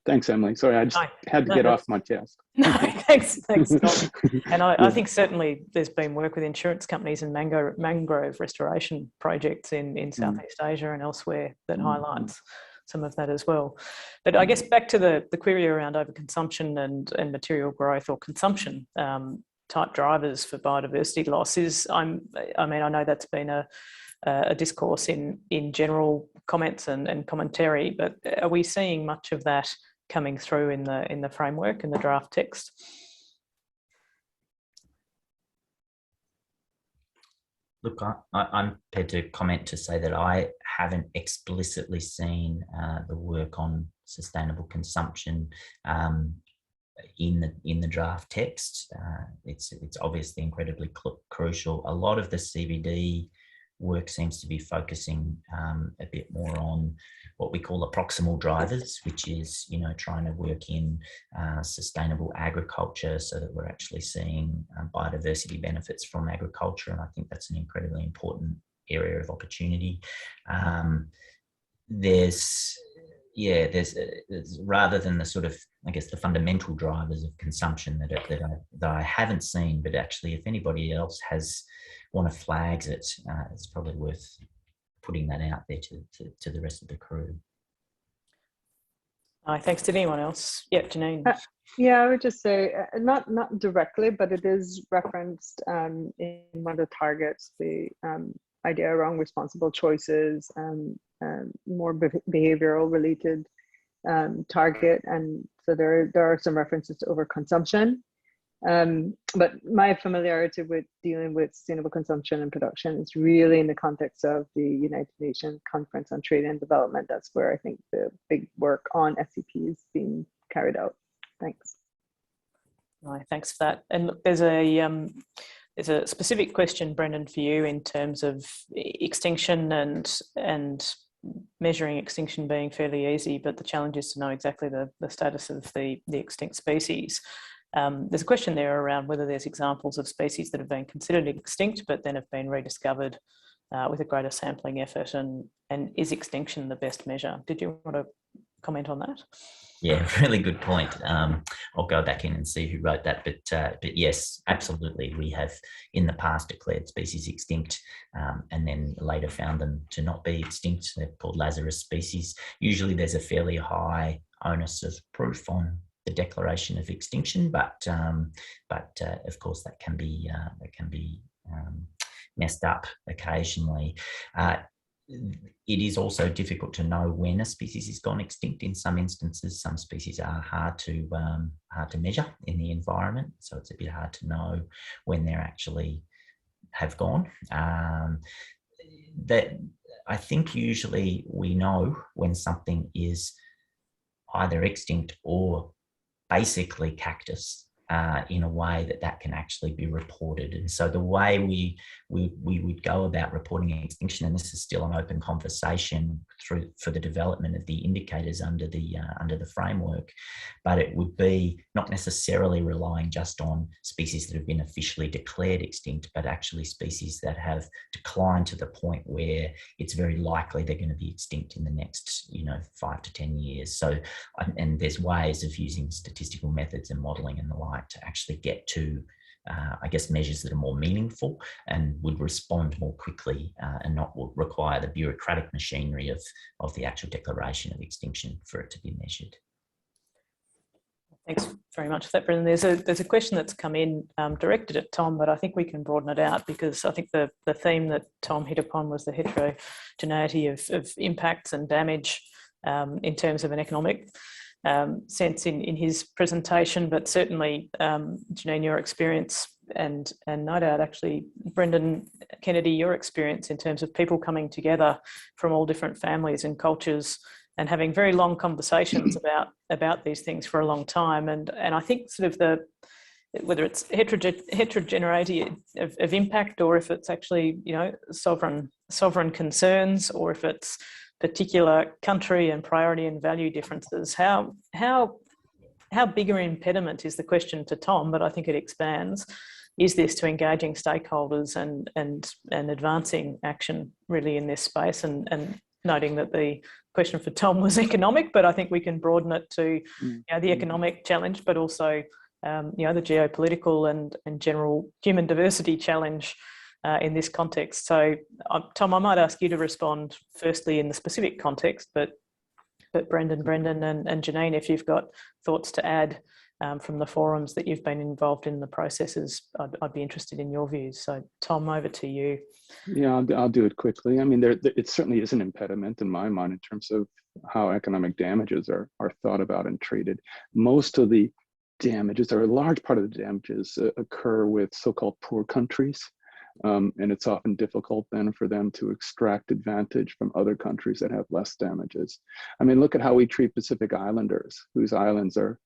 Thanks, Emily. Sorry, I just had to get off my chest. No, thanks, Tom. And I think certainly there's been work with insurance companies and mangrove restoration projects in Southeast Asia and elsewhere that highlights some of that as well. But I guess back to the query around overconsumption and material growth or consumption type drivers for biodiversity loss is, I know that's been a discourse in general comments and commentary, but are we seeing much of that coming through in the framework and the draft text? Look, I'm prepared to comment to say that I haven't explicitly seen the work on sustainable consumption in the draft text. It's obviously incredibly crucial. A lot of the CBD work seems to be focusing a bit more on what we call the proximal drivers, which is, trying to work in sustainable agriculture so that we're actually seeing biodiversity benefits from agriculture. And I think that's an incredibly important area of opportunity. There's rather than the sort of, I guess, the fundamental drivers of consumption that I haven't seen, but actually if anybody else flags it, it's probably worth putting that out there to the rest of the crew. Thanks. Did anyone else? Yeah, Janine. Yeah, I would just say, not directly, but it is referenced in one of the targets, the idea around responsible choices and more behavioral related target. And so there are some references to overconsumption. But my familiarity with dealing with sustainable consumption and production is really in the context of the United Nations Conference on Trade and Development. That's where I think the big work on SCP is being carried out. Thanks. Thanks for that. And look, there's a specific question, Brendan, for you in terms of extinction and measuring extinction being fairly easy, but the challenge is to know exactly the status of the extinct species. There's a question there around whether there's examples of species that have been considered extinct but then have been rediscovered with a greater sampling effort, and is extinction the best measure? Did you want to comment on that? Yeah, really good point. I'll go back in and see who wrote that, but yes, absolutely. We have in the past declared species extinct, and then later found them to not be extinct. They're called Lazarus species. Usually there's a fairly high onus of proof on the declaration of extinction, but of course that can be messed up occasionally. It is also difficult to know when a species has gone extinct. In some instances, some species are hard to measure in the environment, so it's a bit hard to know when they're actually have gone. That I think usually we know when something is either extinct or basically cactus in a way that can actually be reported. And so the way we would go about reporting extinction, and this is still an open conversation for the development of the indicators under the framework, but it would be not necessarily relying just on species that have been officially declared extinct, but actually species that have declined to the point where it's very likely they're going to be extinct in the next 5 to 10 years. So, and there's ways of using statistical methods and modelling and the like to actually get to, I guess, measures that are more meaningful and would respond more quickly and not require the bureaucratic machinery of the actual declaration of extinction for it to be measured. Thanks very much for that, Brendan. There's a question that's come in directed at Tom, but I think we can broaden it out because I think the theme that Tom hit upon was the heterogeneity of impacts and damage in terms of an economic sense in his presentation, but certainly Janine, your experience and no doubt actually Brendan Kennedy, your experience in terms of people coming together from all different families and cultures and having very long conversations about these things for a long time. And I think sort of whether it's heterogeneity of impact or if it's actually, sovereign concerns or if it's particular country and priority and value differences, how big an impediment is the question to Tom, but I think it expands, is this to engaging stakeholders and advancing action really in this space, and noting that the question for Tom was economic, but I think we can broaden it to the economic challenge, but also the geopolitical and general human diversity challenge in this context. So Tom, I might ask you to respond firstly in the specific context, but Brendan and Janine, if you've got thoughts to add from the forums that you've been involved in the processes, I'd be interested in your views. So Tom, over to you. Yeah, I'll do it quickly. I mean, it certainly is an impediment in my mind in terms of how economic damages are thought about and treated. Most of the damages, or a large part of the damages, occur with so-called poor countries. And it's often difficult then for them to extract advantage from other countries that have less damages. I mean, look at how we treat Pacific Islanders, whose islands are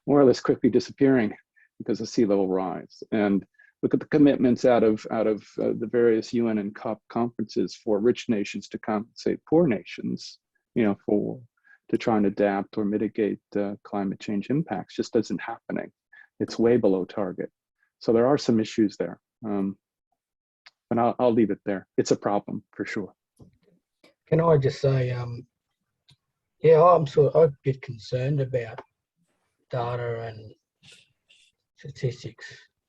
more or less quickly disappearing because of sea level rise. And look at the commitments out of the various UN and COP conferences for rich nations to compensate poor nations, to try and adapt or mitigate climate change impacts. Just isn't happening. It's way below target. So there are some issues there. But I'll leave it there. It's a problem for sure. Can I just say, I'm a bit concerned about data and statistics.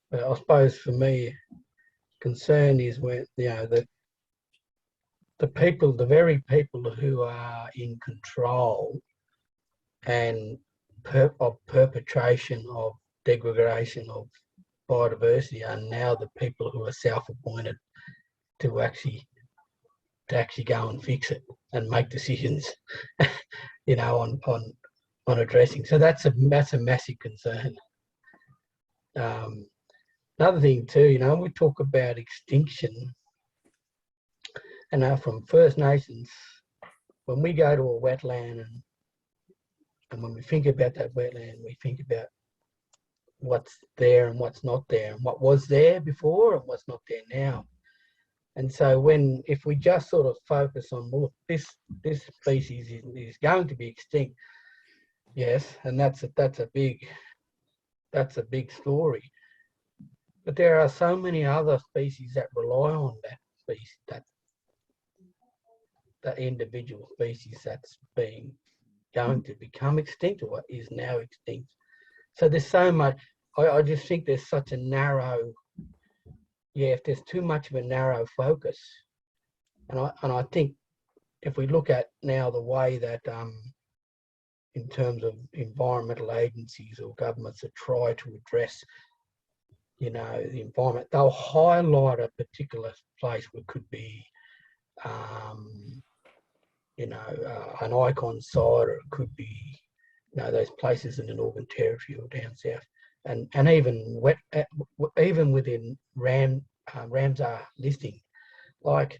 But I suppose for me, concern is when the very people who are in control and of perpetration of degradation of biodiversity are now the people who are self-appointed to actually go and fix it and make decisions, on addressing. So that's a massive concern. Another thing too, we talk about extinction, and from First Nations, when we go to a wetland and when we think about that wetland, we think about what's there and what's not there, and what was there before and what's not there now. And so if we just sort of focus on, well, this species is going to be extinct, yes, and that's a big story. But there are so many other species that rely on that species, that individual species that's being going to become extinct or is now extinct. So there's so much, I just think there's such a narrow, if there's too much of a narrow focus, and I think if we look at now the way that in terms of environmental agencies or governments that try to address, the environment, they'll highlight a particular place where it could be, an icon site, or it could be, those places in the Northern Territory or down south, and even within Ramsar listing, like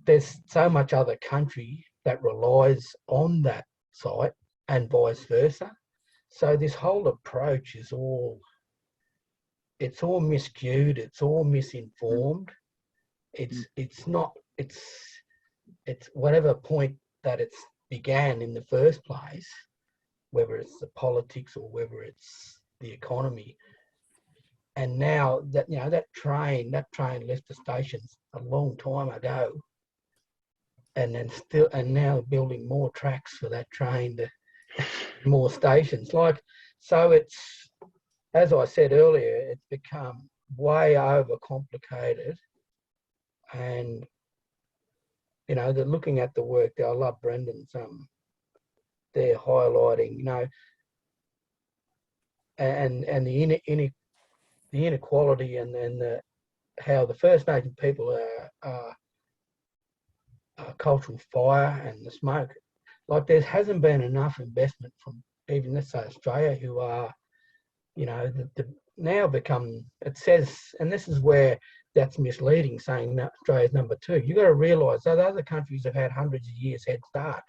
there's so much other country that relies on that site and vice versa. So this whole approach is all miscued, it's all misinformed. It's whatever point that it's began in the first place, whether it's the politics or whether it's the economy. And now that that train left the stations a long time ago, and now building more tracks for that train to more stations. So it's, as I said earlier, it's become way overcomplicated. And they're looking at the work there. I love Brendan's they're highlighting, and the inequality and how the First Nation people are cultural fire and the smoke. Like there hasn't been enough investment from even, let's say, Australia, who are, now become, it says, and this is where that's misleading, saying that Australia's number 2. You've got to realise that other countries have had hundreds of years head start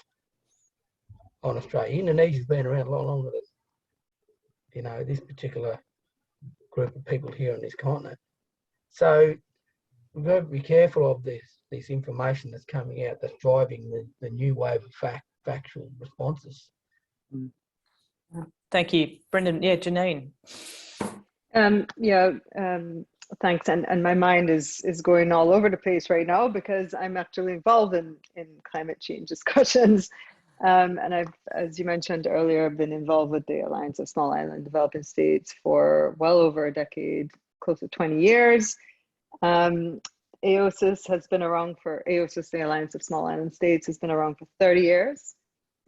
on Australia. Indonesia's been around a lot longer than, this particular group of people here on this continent. So we've got to be careful of this information that's coming out that's driving the new wave of factual responses. Thank you, Brendan. Yeah, Janine. Thanks. And my mind is going all over the place right now because I'm actually involved in climate change discussions. And I've, as you mentioned earlier, I've been involved with the Alliance of Small Island Developing States for well over a decade, close to 20 years. AOSIS has been around AOSIS, the Alliance of Small Island States, has been around for 30 years.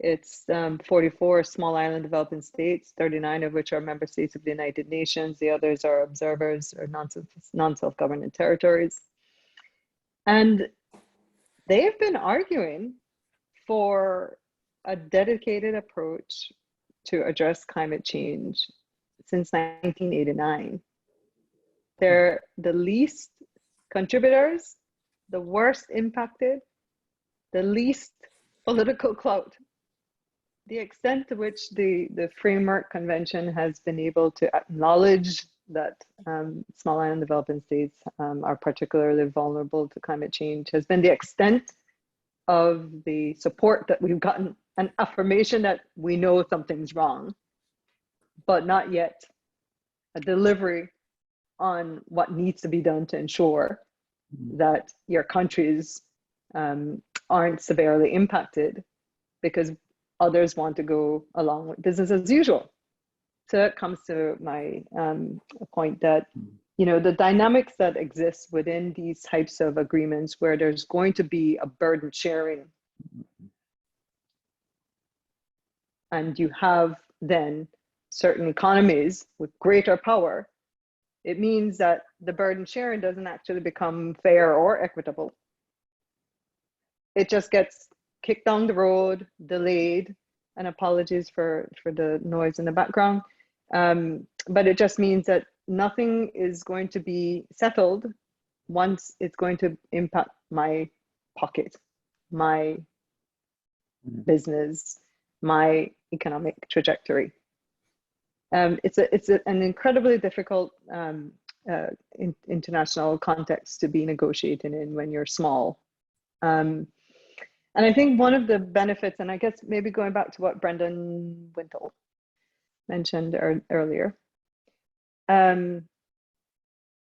It's 44 small island developing states, 39 of which are member states of the United Nations. The others are observers or non-self-governing territories. And they've been arguing for a dedicated approach to address climate change since 1989. They're the least contributors, the worst impacted, the least political clout. The extent to which the Framework Convention has been able to acknowledge that small island developing states are particularly vulnerable to climate change has been the extent of the support that we've gotten, an affirmation that we know something's wrong, but not yet a delivery on what needs to be done to ensure that your countries aren't severely impacted because others want to go along with business as usual. So it comes to my point that, the dynamics that exist within these types of agreements where there's going to be a burden sharing, and you have then certain economies with greater power, it means that the burden sharing doesn't actually become fair or equitable. It just gets kicked down the road, delayed, and apologies for the noise in the background. But it just means that nothing is going to be settled once it's going to impact my pocket, my business, my economic trajectory. It's an incredibly difficult international context to be negotiating in when you're small. And I think one of the benefits, and I guess maybe going back to what Brendan Wintle mentioned earlier,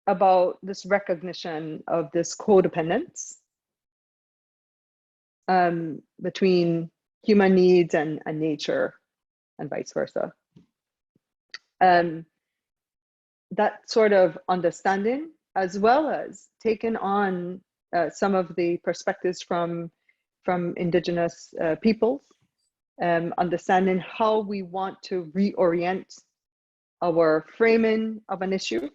about this recognition of this codependence between human needs and nature, and vice versa. That sort of understanding, as well as taking on some of the perspectives from Indigenous peoples, understanding how we want to reorient our framing of an issue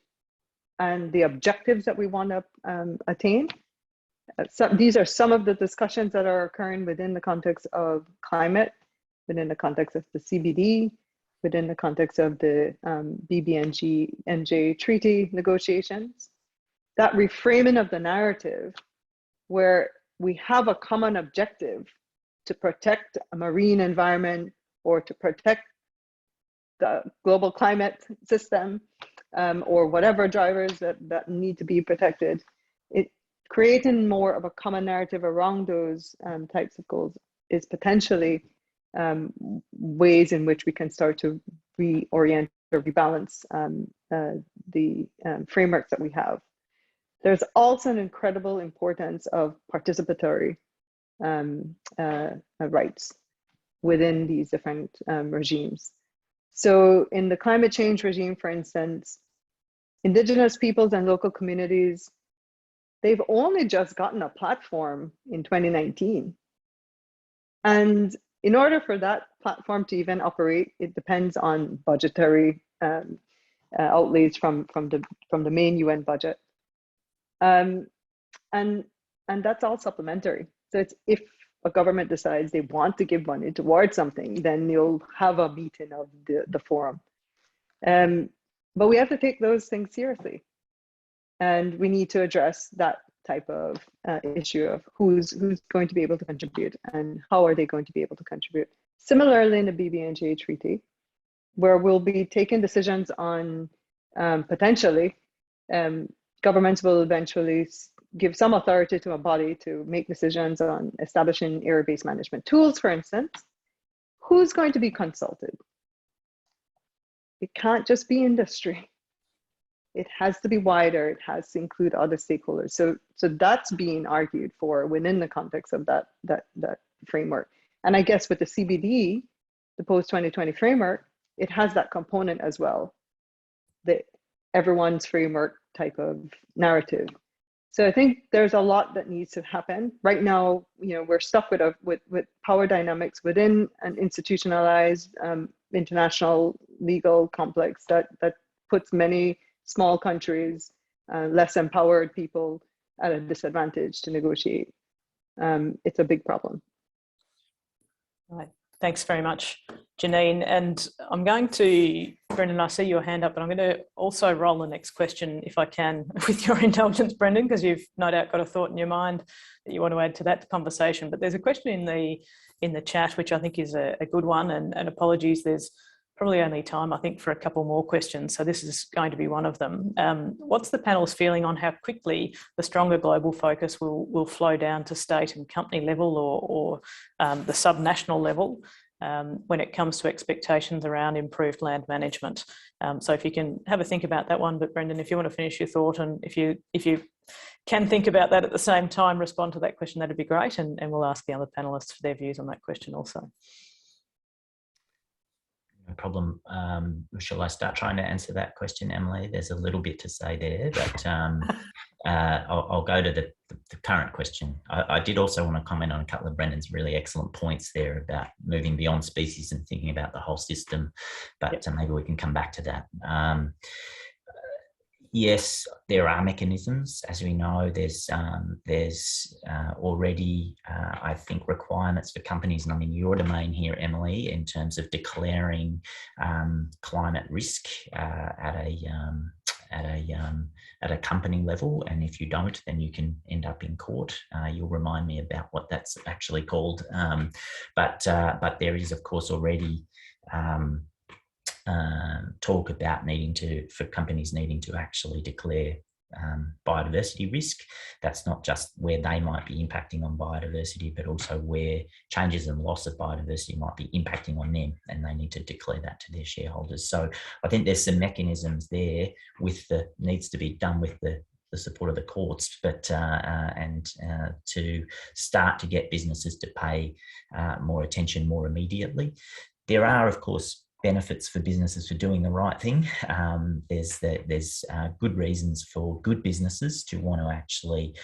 and the objectives that we want to attain. These are some of the discussions that are occurring within the context of climate, within the context of the CBD, within the context of the BBNJ treaty negotiations. That reframing of the narrative, where we have a common objective to protect a marine environment or to protect the global climate system, or whatever drivers that need to be protected. Creating more of a common narrative around those types of goals is potentially ways in which we can start to reorient or rebalance the frameworks that we have. There's also an incredible importance of participatory rights within these different regimes. So in the climate change regime, for instance, Indigenous peoples and local communities, they've only just gotten a platform in 2019. And in order for that platform to even operate, it depends on budgetary outlays from the main UN budget. And that's all supplementary. So it's, if a government decides they want to give money towards something, then you'll have a meeting of the forum. But we have to take those things seriously. And we need to address that type of issue of who's going to be able to contribute and how are they going to be able to contribute. Similarly in the BBNJ treaty, where we'll be taking decisions on potentially, governments will eventually give some authority to a body to make decisions on establishing area-based management tools, for instance. Who's going to be consulted? It can't just be industry. It has to be wider. It has to include other stakeholders. So that's being argued for within the context of that framework. And I guess with the CBD, the post-2020 framework, it has that component as well, the everyone's framework type of narrative. So I think there's a lot that needs to happen. Right now, we're stuck with power dynamics within an institutionalized international legal complex that puts many small countries, less empowered people at a disadvantage to negotiate. It's a big problem. Right. Thanks very much, Janine. And I'm going to, Brendan, I see your hand up, but I'm going to also roll the next question, if I can, with your indulgence, Brendan, because you've no doubt got a thought in your mind that you want to add to that conversation. But there's a question in the chat, which I think is a good one, and apologies, there's probably only time, I think, for a couple more questions. So this is going to be one of them. What's the panel's feeling on how quickly the stronger global focus will flow down to state and company level or the subnational level when it comes to expectations around improved land management? So if you can have a think about that one, but Brendan, if you want to finish your thought, and if you can think about that at the same time, respond to that question, that'd be great. And we'll ask the other panelists for their views on that question also. No problem. Shall I start trying to answer that question, Emily? There's a little bit to say there, but I'll go to the current question. I did also want to comment on a couple of Brendan's really excellent points there about moving beyond species and thinking about the whole system, but maybe we can come back to that. Yes, there are mechanisms. As we know, there's already, I think, requirements for companies, and I'm in your domain here, Emily, in terms of declaring climate risk at a company level. And if you don't, then you can end up in court. You'll remind me about what that's actually called. But there is, of course, already talk about for companies needing to actually declare biodiversity risk. That's not just where they might be impacting on biodiversity, but also where changes and loss of biodiversity might be impacting on them, and they need to declare that to their shareholders. So I think there's some mechanisms there needs to be done with the the support of the courts, but to start to get businesses to pay more attention more immediately. There are, of course, benefits for businesses for doing the right thing. There's good reasons for good businesses to want to actually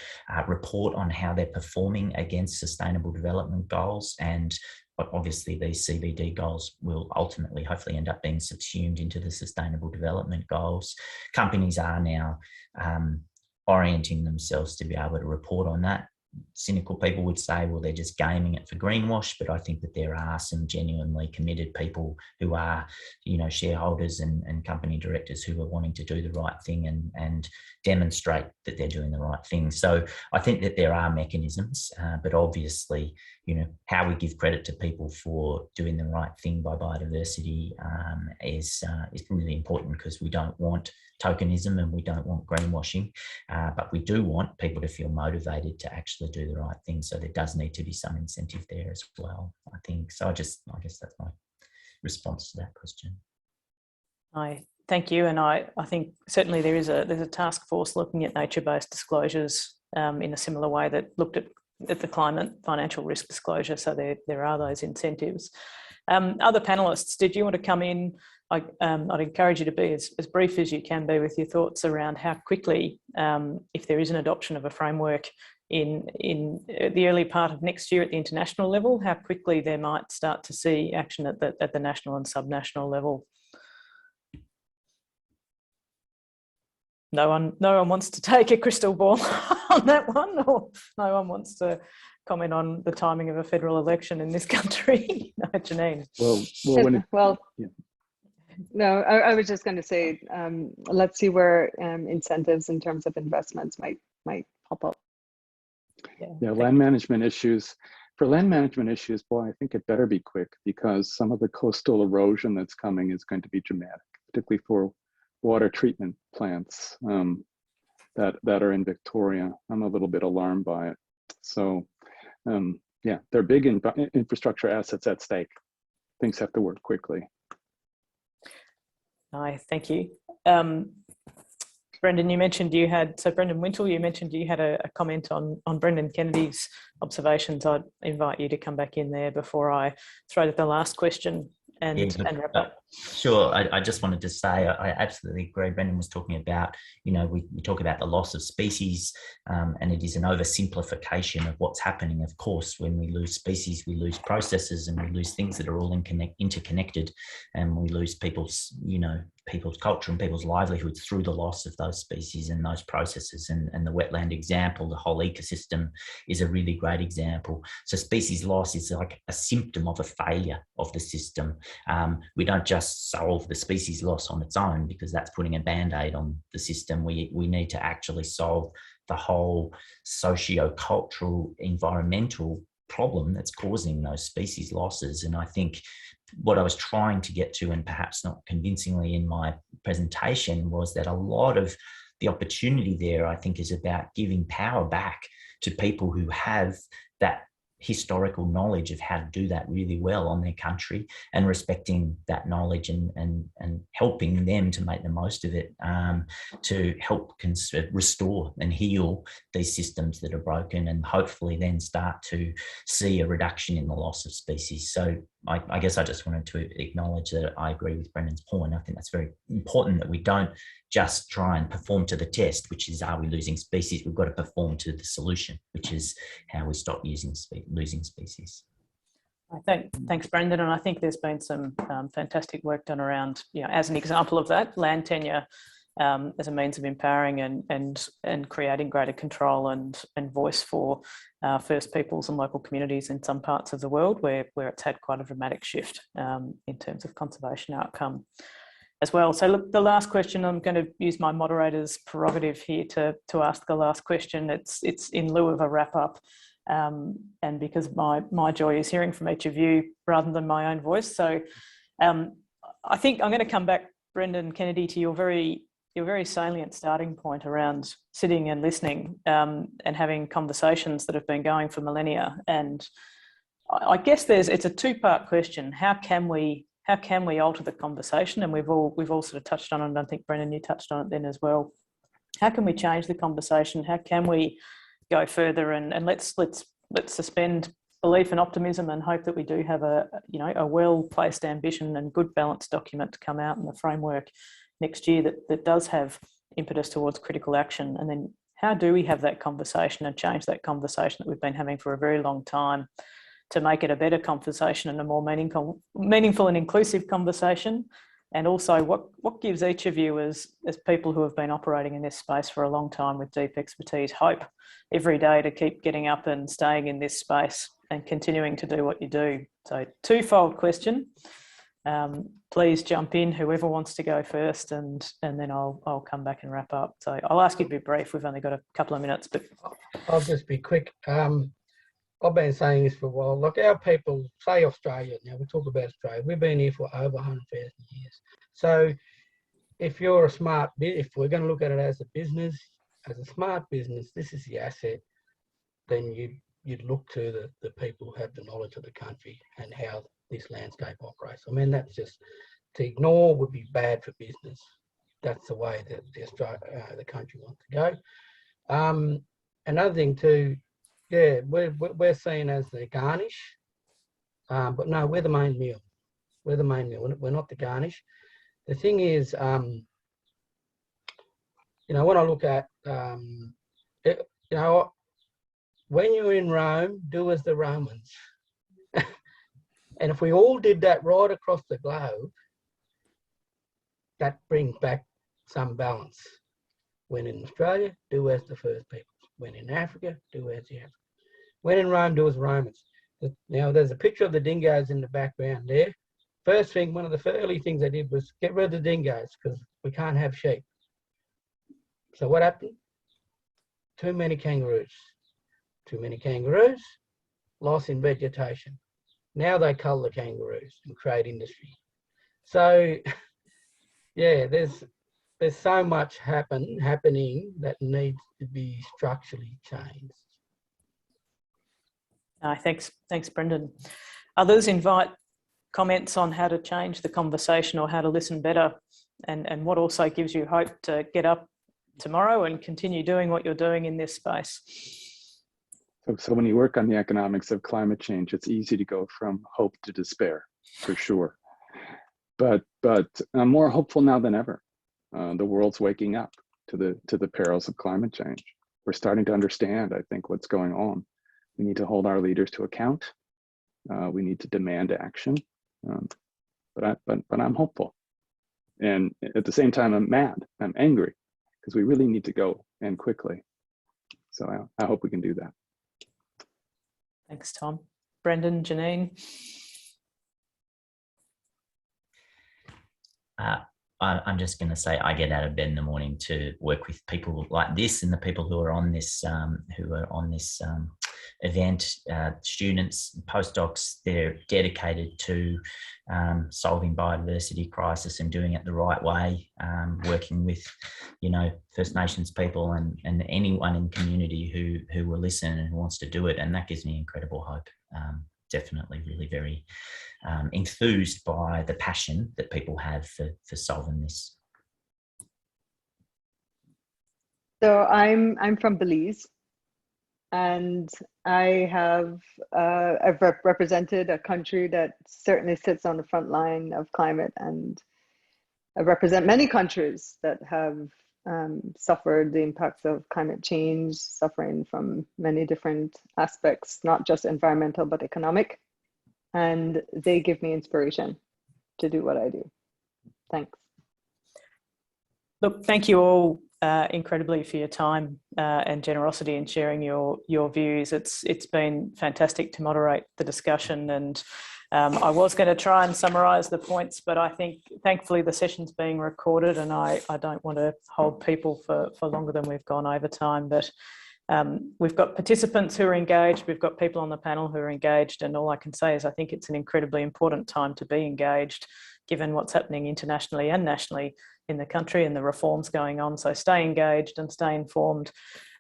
report on how they're performing against sustainable development goals, and obviously these CBD goals will ultimately hopefully end up being subsumed into the sustainable development goals. Companies are now orienting themselves to be able to report on that. Cynical people would say, well, they're just gaming it for greenwash, but I think that there are some genuinely committed people who are, shareholders and company directors who are wanting to do the right thing and demonstrate that they're doing the right thing. So I think that there are mechanisms, but obviously, how we give credit to people for doing the right thing by biodiversity is really important, because we don't want tokenism and we don't want greenwashing, but we do want people to feel motivated to actually do the right thing. So there does need to be some incentive there as well, I think. So I guess that's my response to that question. Thank you. And I think certainly there's a task force looking at nature-based disclosures in a similar way that looked at the climate financial risk disclosure. So there are those incentives. Other panelists, did you want to come in? I'd encourage you to be as brief as you can be with your thoughts around how quickly, if there is an adoption of a framework in the early part of next year at the international level, how quickly they might start to see action at the national and subnational level. No one wants to take a crystal ball on that one, or no one wants to comment on the timing of a federal election in this country. No, Janine. No, I was just going to say, let's see where incentives in terms of investments might pop up. Yeah, land management issues. For land management issues, boy, I think it better be quick, because some of the coastal erosion that's coming is going to be dramatic, particularly for water treatment plants that are in Victoria. I'm a little bit alarmed by it. So yeah, there are big infrastructure assets at stake. Things have to work quickly. Thank you. Brendan, you mentioned Brendan Wintle, you mentioned you had a comment on Brendan Kennedy's observations. I'd invite you to come back in there before I throw to the last question and wrap up. Sure. I just wanted to say I absolutely agree. Brendan was talking about, we talk about the loss of species, and it is an oversimplification of what's happening. Of course, when we lose species, we lose processes, and we lose things that are all interconnected, and we lose people's culture and people's livelihoods through the loss of those species and those processes. And the wetland example, the whole ecosystem, is a really great example. So species loss is like a symptom of a failure of the system. We don't just solve the species loss on its own, because that's putting a band-aid on the system. We need to actually solve the whole socio-cultural environmental problem that's causing those species losses. And I think what I was trying to get to, and perhaps not convincingly in my presentation, was that a lot of the opportunity there, I think, is about giving power back to people who have that historical knowledge of how to do that really well on their country, and respecting that knowledge and helping them to make the most of it, to help restore and heal these systems that are broken, and hopefully then start to see a reduction in the loss of species. So I guess I just wanted to acknowledge that I agree with Brendan's point. I think that's very important, that we don't just try and perform to the test, which is, are we losing species? We've got to perform to the solution, which is how we stop losing species. Thanks, Brendan. And I think there's been some fantastic work done around, as an example of that, land tenure as a means of empowering and creating greater control and voice for First Peoples and local communities in some parts of the world where it's had quite a dramatic shift in terms of conservation outcome as well. So look, the last question, I'm going to use my moderator's prerogative here to ask the last question. It's in lieu of a wrap up, and because my joy is hearing from each of you rather than my own voice. So I think I'm going to come back, Brendan Kennedy, to your very salient starting point around sitting and listening and having conversations that have been going for millennia. And I guess it's a two-part question. How can we alter the conversation? And we've all sort of touched on it. And I think, Brendan, you touched on it then as well. how can we change the conversation? How can we go further? And let's suspend belief and optimism and hope that we do have a well-placed ambition and good balanced document to come out in the framework next year that does have impetus towards critical action. And then how do we have that conversation and change that conversation that we've been having for a very long time to make it a better conversation and a more meaningful and inclusive conversation? And also what gives each of you as people who have been operating in this space for a long time with deep expertise hope every day to keep getting up and staying in this space and continuing to do what you do? So twofold question. Please jump in, whoever wants to go first, and then I'll come back and wrap up. So I'll ask you to be brief. We've only got a couple of minutes, but I'll just be quick. I've been saying this for a while. Look, our people, say Australia, now we talk about Australia, we've been here for over 100,000 years. So if you're a smart, if we're going to look at it as a business, as a smart business, this is the asset, then you'd look to the people who have the knowledge of the country and how this landscape operates. I mean, that's just, to ignore would be bad for business. That's the way that the country wants to go. Another thing too, yeah, we're seen as the garnish, but no, we're the main meal. We're the main meal. We're not the garnish. The thing is, when I look at, when you're in Rome, do as the Romans. And if we all did that right across the globe, that brings back some balance. When in Australia, do as the first people. When in Africa, do as the Africans. When in Rome, do as Romans. Now, there's a picture of the dingoes in the background there. First thing, one of the early things they did was get rid of the dingoes because we can't have sheep. So what happened? Too many kangaroos. Too many kangaroos, loss in vegetation. Now they cull the kangaroos and create industry. So, yeah, there's so much happening that needs to be structurally changed. Thanks, Brendan. Others invite comments on how to change the conversation or how to listen better, and what also gives you hope to get up tomorrow and continue doing what you're doing in this space. So when you work on the economics of climate change, it's easy to go from hope to despair, for sure. But I'm more hopeful now than ever. The world's waking up to the perils of climate change. We're starting to understand, I think, what's going on. We need to hold our leaders to account. We need to demand action. But I'm hopeful. And at the same time, I'm mad. I'm angry because we really need to go and quickly. So I hope we can do that. Thanks, Tom. Brendan, Janine. I'm just going to say I get out of bed in the morning to work with people like this and the people who are on this event, students, postdocs. They're dedicated to solving biodiversity crisis and doing it the right way, working with, First Nations people and anyone in community who will listen and who wants to do it. And that gives me incredible hope. Definitely really very enthused by the passion that people have for solving this. So I'm from Belize, and I have I've represented a country that certainly sits on the front line of climate, and I represent many countries that have suffered the impacts of climate change, suffering from many different aspects, not just environmental, but economic. And they give me inspiration to do what I do. Thanks. Look, thank you all incredibly for your time and generosity in sharing your views. It's been fantastic to moderate the discussion, and I was going to try and summarise the points, but I think thankfully the session's being recorded, and I don't want to hold people for longer than we've gone over time. But we've got participants who are engaged, we've got people on the panel who are engaged, and all I can say is I think it's an incredibly important time to be engaged, given what's happening internationally and nationally in the country and the reforms going on. So stay engaged and stay informed.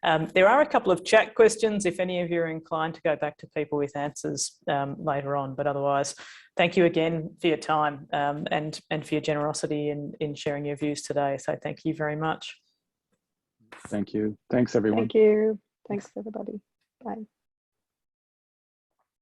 There are a couple of chat questions if any of you are inclined to go back to people with answers later on, but otherwise, thank you again for your time and for your generosity in sharing your views today. So thank you very much. Thank you. Thanks, everyone. Thank you. Thanks, everybody. Bye.